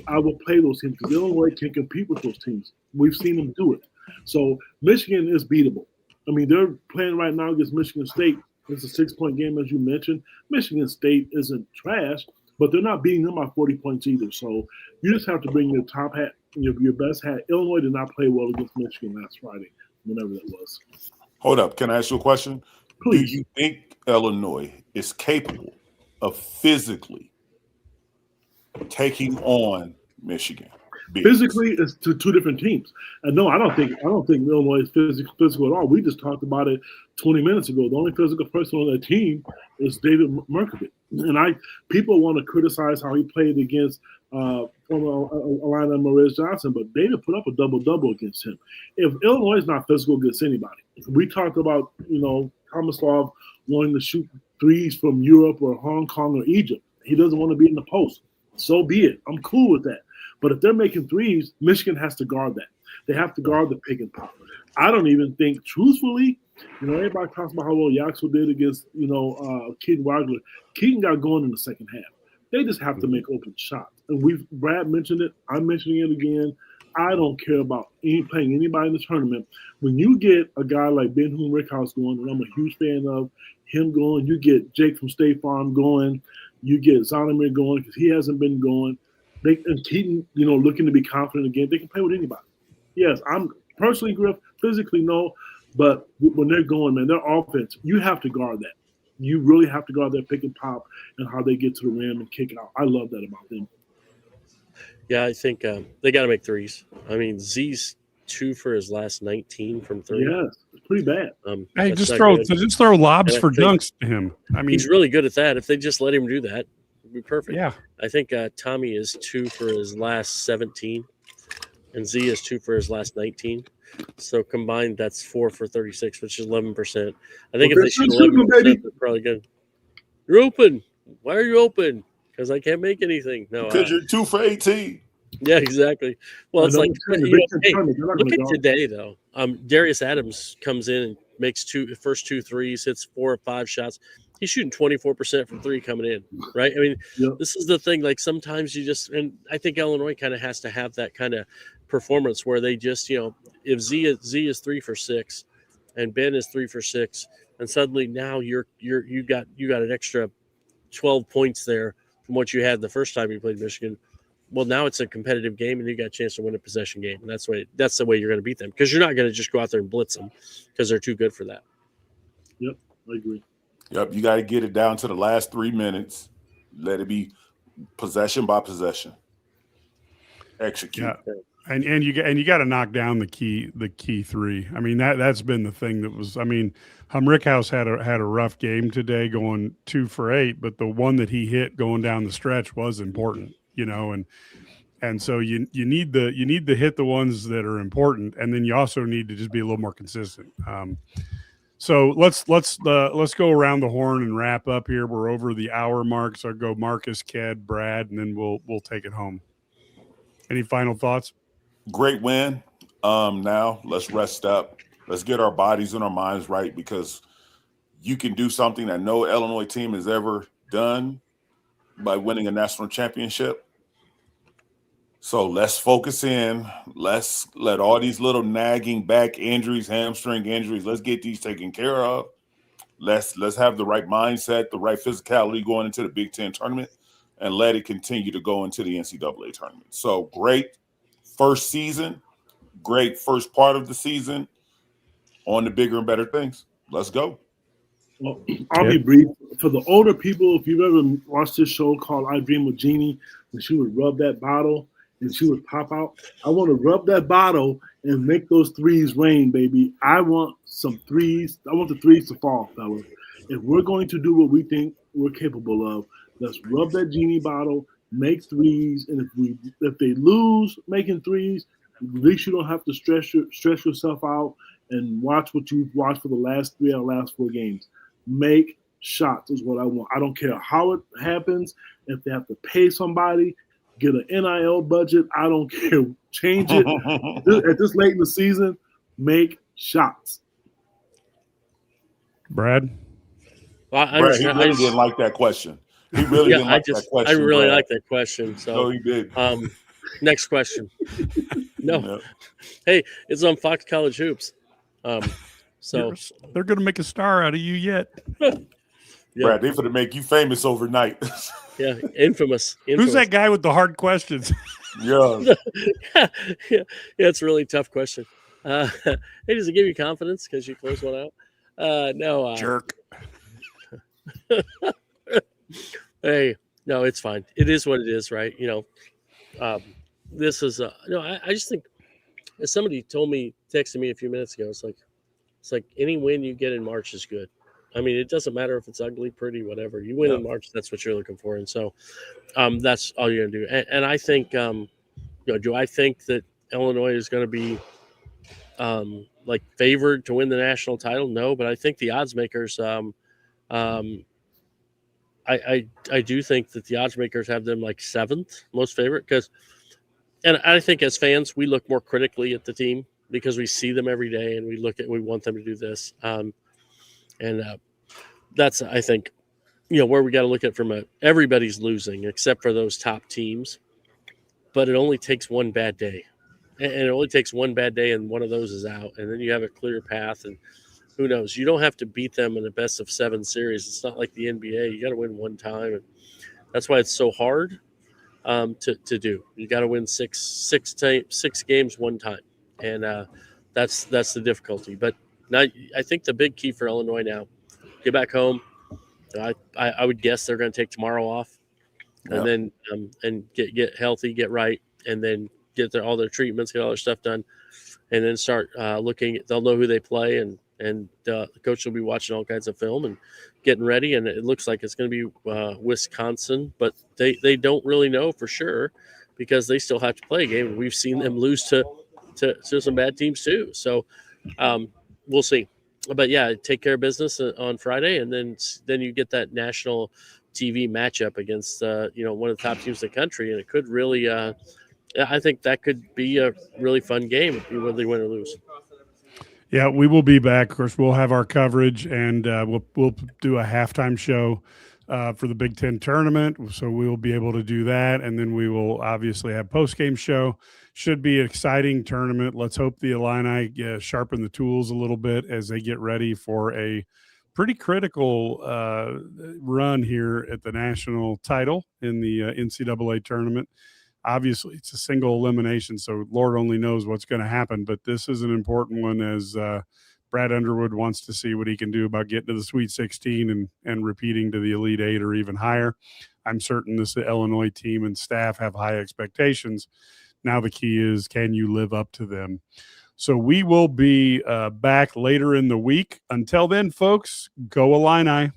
I will play those teams because Illinois can compete with those teams. We've seen them do it. So Michigan is beatable. I mean, they're playing right now against Michigan State. It's a 6-point game, as you mentioned. Michigan State isn't trash, but they're not beating them by 40 points either. So you just have to bring your top hat, your best hat. Illinois did not play well against Michigan last Friday, whenever that was. Hold up. Can I ask you a question? Please. Do you think Illinois is capable of physically taking on Michigan? Physically, it's two different teams. And no, I don't think Illinois is physical at all. We just talked about it 20 minutes ago. The only physical person on that team is David Merkovich. And people want to criticize how he played against former Illini Maurice Johnson, but David put up a double-double against him. If Illinois is not physical against anybody, we talked about, Tomislav wanting to shoot threes from Europe or Hong Kong or Egypt. He doesn't want to be in the post. So be it. I'm cool with that. But if they're making threes, Michigan has to guard that. They have to guard the pick and pop. I don't even think, truthfully, everybody talks about how well Yaxel did against, Keaton Wagler. Keaton got going in the second half. They just have to make open shots. And Brad mentioned it. I'm mentioning it again. I don't care about playing anybody in the tournament. When you get a guy like Ben-Hur Rickhouse going, and I'm a huge fan of him going, you get Jake from State Farm going, you get Zonomer going because he hasn't been going. and Keaton, looking to be confident again, they can play with anybody. Yes, I'm personally, Griff, physically no, but when they're going, man, their offense, you have to guard that. You really have to guard their pick and pop and how they get to the rim and kick out. I love that about them. Yeah, I think they got to make threes. I mean, Z's 2 for his last 19 from 3. Yes, it's pretty bad. Hey, just throw lobs for dunks to him. I mean, he's really good at that. If they just let him do that, it'd be perfect. Yeah. I think Tommy is 2 for his last 17, and Z is 2 for his last 19. So combined, that's 4 for 36, which is 11%. I think if they shoot 11%, they're probably good. You're open. Why are you open? Because I can't make anything. No, because you're 2 for 18. Yeah, exactly. Well, it's like, hey, look at today, though. Darius Adams comes in and makes first 2 threes, hits 4 or 5 shots. He's shooting 24% from 3 coming in, right? I mean, This is the thing. Like sometimes and I think Illinois kind of has to have that kind of performance where they just, if Z is 3 for 6, and Ben is 3 for 6, and suddenly now you got an extra 12 points there from what you had the first time you played Michigan. Well, now it's a competitive game, and you got a chance to win a possession game, and that's the way you're going to beat them, because you're not going to just go out there and blitz them because they're too good for that. Yep, I agree. Yep, you got to get it down to the last 3 minutes. Let it be possession by possession. Execute. Yeah. And you got to knock down the key 3. I mean, that's been the thing that was. I mean, Rickhouse had a rough game today, going 2 for 8, but the one that he hit going down the stretch was important. And so you need to hit the ones that are important, and then you also need to just be a little more consistent. So let's go around the horn and wrap up here. We're over the hour mark, so I'll go Marcus, Ked, Brad, and then we'll take it home. Any final thoughts? Great win. Now let's rest up. Let's get our bodies and our minds right, because you can do something that no Illinois team has ever done by winning a national championship. So let's focus in. Let's let all these little nagging back injuries, hamstring injuries, let's get these taken care of. Let's have the right mindset, the right physicality going into the Big Ten tournament, and let it continue to go into the NCAA tournament. So great first season, great first part of the season, on to bigger and better things. Let's go. Well, I'll be brief. For the older people, if you've ever watched this show called I Dream of Jeannie, when she would rub that bottle and she would pop out, I want to rub that bottle and make those threes rain, baby. I want some threes. I want the threes to fall, fellas. If we're going to do what we think we're capable of, let's rub that Genie bottle, make threes, and if they lose making threes, at least you don't have to stress yourself out and watch what you've watched for the last 3 or last 4 games. Make shots is what I want. I don't care how it happens. If they have to pay somebody, get an NIL budget, I don't care. Change it. At this late in the season, make shots. Brad? Well, Brad, he really didn't like that question. He really didn't like that question. I really like that question. So no, he did. Next question. No. Yeah. Hey, it's on Fox College Hoops. So they're going to make a star out of you yet. Yeah. Brad, they're going to make you famous overnight. Yeah, infamous. Who's that guy with the hard questions? Yeah. Yeah, it's a really tough question. Hey, does it give you confidence because you closed one out? No. Jerk. Hey, no, it's fine. It is what it is, right? This is I just think, as somebody texted me a few minutes ago, it's like any win you get in March is good. I mean, it doesn't matter if it's ugly, pretty, whatever. You win in March, that's what you're looking for. And so that's all you're going to do. And I think, do I think that Illinois is going to be favored to win the national title? No, but I think the odds makers, I do think that the odds makers have them 7th most favorite, and I think as fans, we look more critically at the team because we see them every day and we want them to do this. And that's, I think, where we got to look at everybody's losing except for those top teams, but it only takes one bad day, and it only takes one bad day, and one of those is out, and then you have a clear path, and who knows? You don't have to beat them in a best of 7 series. It's not like the NBA. You got to win one time, and that's why it's so hard. to do. You got to win six games one time, and that's the difficulty. But now I think the big key for Illinois now, get back home. I would guess they're going to take tomorrow off, and then and get healthy, get right, and then get all their treatments, get all their stuff done, and then start looking. They'll know who they play, and the coach will be watching all kinds of film and getting ready. And it looks like it's going to be Wisconsin, but they don't really know for sure because they still have to play a game. We've seen them lose to some bad teams too. So we'll see. But yeah, take care of business on Friday, and then you get that national TV matchup against one of the top teams in the country, and it could really. I think that could be a really fun game, whether they win or lose. Yeah, we will be back. Of course, we'll have our coverage, and we'll do a halftime show for the Big Ten tournament. So we will be able to do that, and then we will obviously have post-game show. Should be an exciting tournament. Let's hope the Illini sharpen the tools a little bit as they get ready for a pretty critical run here at the national title in the NCAA tournament. Obviously, it's a single elimination, so Lord only knows what's going to happen. But this is an important one as Brad Underwood wants to see what he can do about getting to the Sweet 16 and repeating to the Elite Eight or even higher. I'm certain this Illinois team and staff have high expectations. Now the key is, can you live up to them? So we will be back later in the week. Until then, folks, go Illini.